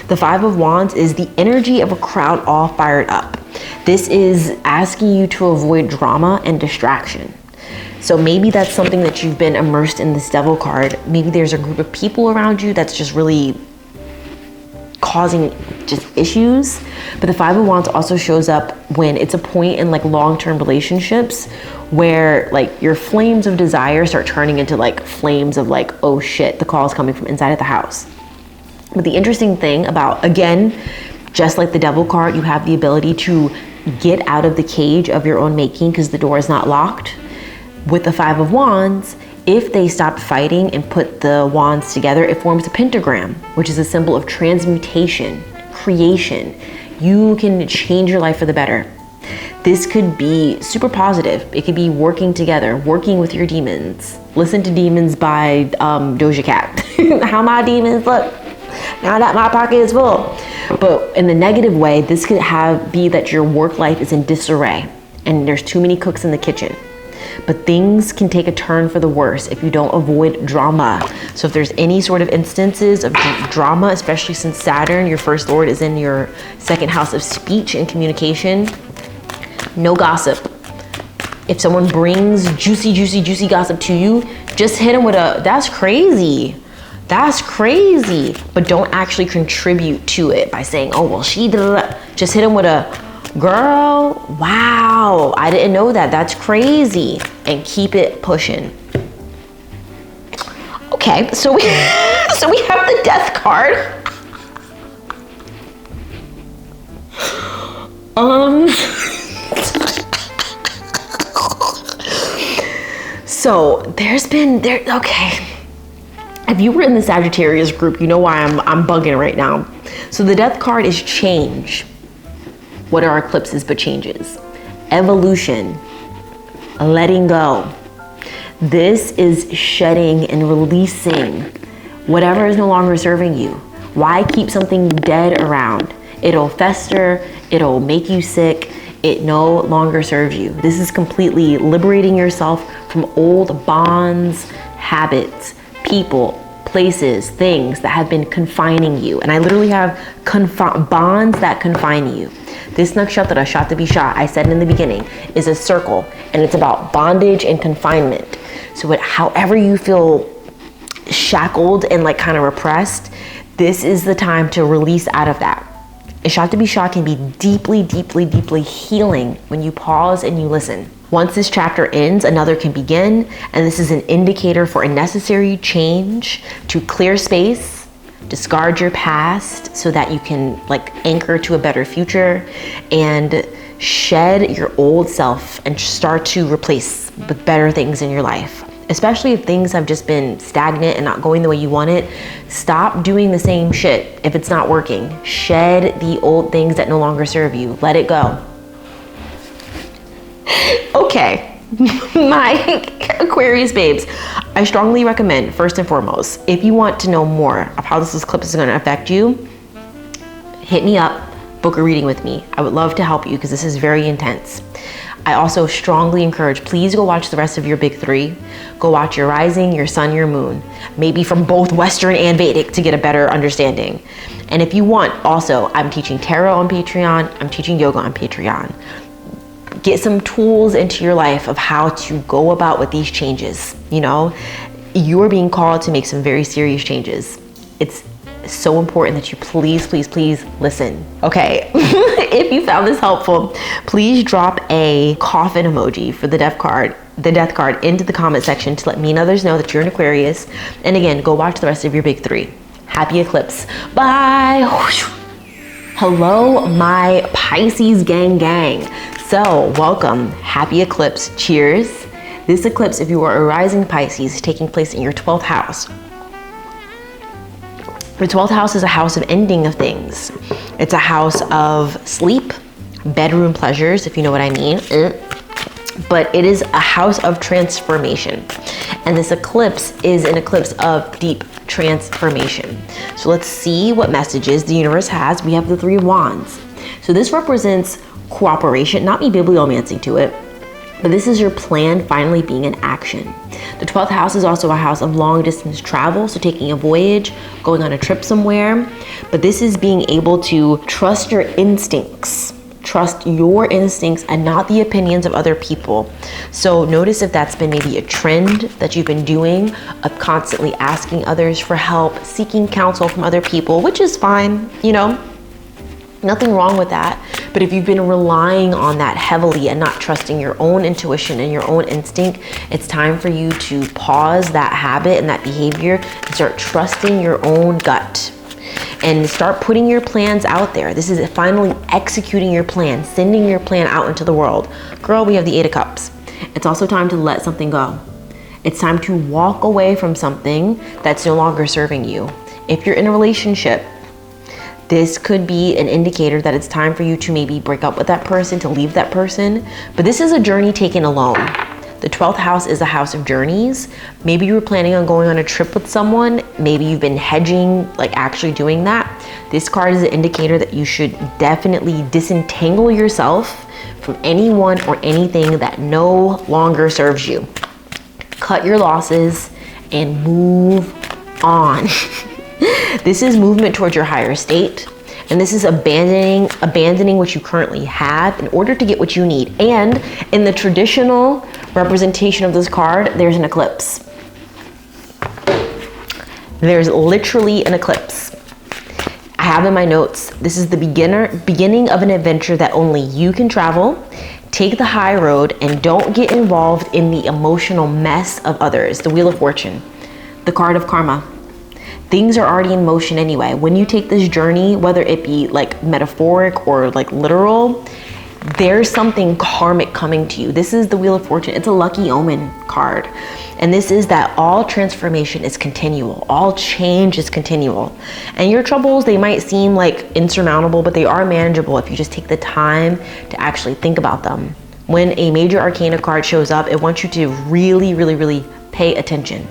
A: The Five of Wands is the energy of a crowd all fired up. This is asking you to avoid drama and distraction. So maybe that's something that you've been immersed in this devil card. Maybe there's a group of people around you that's just really causing just issues. But the Five of Wands also shows up when it's a point in like long-term relationships where like your flames of desire start turning into like flames of like, oh shit, the call is coming from inside of the house. But the interesting thing about, again, just like the devil card, you have the ability to get out of the cage of your own making because the door is not locked. With the Five of Wands, if they stopped fighting and put the wands together, it forms a pentagram, which is a symbol of transmutation, creation. You can change your life for the better. This could be super positive. It could be working together, working with your demons. Listen to Demons by Doja Cat. How my demons look now that my pocket is full. But in the negative way, this could be that your work life is in disarray and there's too many cooks in the kitchen. But things can take a turn for the worse if you don't avoid drama. So if there's any sort of instances of drama, especially since Saturn, your first lord, is in your second house of speech and communication, no gossip. If someone brings juicy gossip to you, just hit them with that's crazy. That's crazy. But don't actually contribute to it by saying, oh, well, she did that. Just hit them with girl, wow, I didn't know that. That's crazy. And keep it pushing. Okay, so we have the Death card. So okay. If you were in the Sagittarius group, you know why I'm bugging right now. So the Death card is change. What are eclipses but changes? Evolution, letting go. This is shedding and releasing whatever is no longer serving you. Why keep something dead around? It'll fester, it'll make you sick, it no longer serves you. This is completely liberating yourself from old bonds, habits, people, places, things that have been confining you. And I literally have bonds that confine you. This nakshatra, Shata Bisha, I said in the beginning, is a circle, and it's about bondage and confinement. So however you feel shackled and like kind of repressed, this is the time to release out of that. And Shata Bisha can be deeply, deeply, deeply healing when you pause and you listen. Once this chapter ends, another can begin, and this is an indicator for a necessary change to clear space, discard your past so that you can like anchor to a better future and shed your old self and start to replace with better things in your life. Especially if things have just been stagnant and not going the way you want it, stop doing the same shit if it's not working. Shed the old things that no longer serve you. Let it go. Okay, my Aquarius babes, I strongly recommend, first and foremost, if you want to know more of how this eclipse is going to affect you, hit me up, book a reading with me. I would love to help you because this is very intense. I also strongly encourage, please go watch the rest of your big three. Go watch your rising, your sun, your moon, maybe from both Western and Vedic to get a better understanding. And if you want, also, I'm teaching tarot on Patreon. I'm teaching yoga on Patreon. Get some tools into your life of how to go about with these changes. You know, you're being called to make some very serious changes. It's so important that you please listen. Okay, if you found this helpful, please drop a coffin emoji for the death card into the comment section to let me and others know that you're an Aquarius. And again, go watch the rest of your big 3. Happy eclipse. Bye. Hello, my Pisces gang. So welcome, happy eclipse, cheers. This eclipse, if you are a rising Pisces, is taking place in your 12th house. The 12th house is a house of ending of things. It's a house of sleep, bedroom pleasures, if you know what I mean. But it is a house of transformation. And this eclipse is an eclipse of deep transformation. So let's see what messages the universe has. We have the 3 of Wands. So this represents cooperation, not me bibliomancing to it, but this is your plan finally being in action. The 12th house is also a house of long distance travel, so taking a voyage, going on a trip somewhere. But this is being able to trust your instincts. Trust your instincts and not the opinions of other people. So notice if that's been maybe a trend that you've been doing of constantly asking others for help, seeking counsel from other people, which is fine, you know, nothing wrong with that. But if you've been relying on that heavily and not trusting your own intuition and your own instinct, it's time for you to pause that habit and that behavior and start trusting your own gut. And start putting your plans out there. This is finally executing your plan, sending your plan out into the world. Girl, we have the 8 of Cups. It's also time to let something go. It's time to walk away from something that's no longer serving you. If you're in a relationship, this could be an indicator that it's time for you to maybe break up with that person, to leave that person. But this is a journey taken alone. The 12th house is a house of journeys. Maybe you were planning on going on a trip with someone. Maybe you've been hedging, like actually doing that. This card is an indicator that you should definitely disentangle yourself from anyone or anything that no longer serves you. Cut your losses and move on. This is movement towards your higher state. And this is abandoning what you currently have in order to get what you need. And in the traditional representation of this card, there's an eclipse. There's literally an eclipse. I have in my notes, this is the beginning of an adventure that only you can travel. Take the high road and don't get involved in the emotional mess of others. The Wheel of Fortune, the card of karma. Things are already in motion anyway. When you take this journey, whether it be like metaphoric or like literal, there's something karmic coming to you. This is the Wheel of Fortune. It's a lucky omen card. And this is that all transformation is continual. All change is continual. And your troubles, they might seem like insurmountable, but they are manageable if you just take the time to actually think about them. When a major arcana card shows up, it wants you to really pay attention.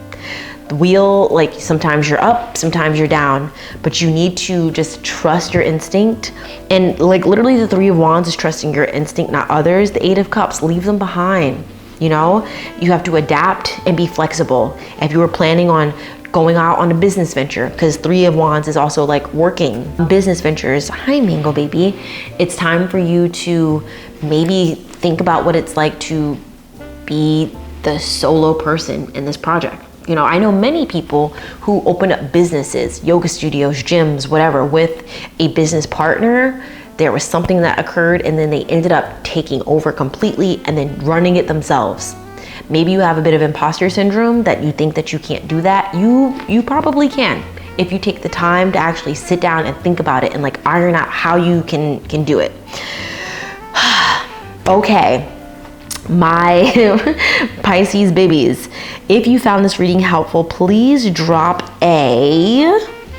A: The wheel, like sometimes you're up, sometimes you're down, but you need to just trust your instinct. And like literally the 3 of Wands is trusting your instinct, not others. The 8 of Cups, leave them behind. You know, you have to adapt and be flexible. If you were planning on going out on a business venture, because 3 of Wands is also like working business ventures. Hi, Mango baby. It's time for you to maybe think about what it's like to be the solo person in this project. You know, I know many people who open up businesses, yoga studios, gyms, whatever, with a business partner. There was something that occurred and then they ended up taking over completely and then running it themselves. Maybe you have a bit of imposter syndrome that you think that you can't do that. You probably can if you take the time to actually sit down and think about it and like iron out how you can do it. Okay. My Pisces babies, if you found this reading helpful, please drop a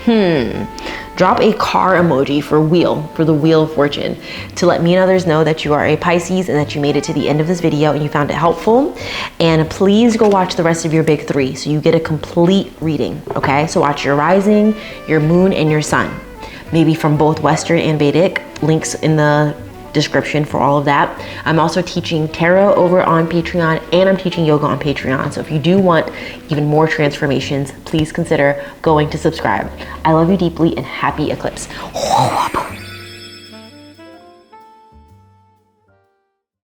A: car emoji for the Wheel of Fortune to let me and others know that you are a Pisces and that you made it to the end of this video and you found it helpful. And please go watch the rest of your big 3 so you get a complete reading. Okay, so watch your rising, your moon, and your sun, maybe from both Western and Vedic. Links in the description for all of that. I'm also teaching tarot over on Patreon and I'm teaching yoga on Patreon. So if you do want even more transformations, please consider going to subscribe. I love you deeply and happy eclipse.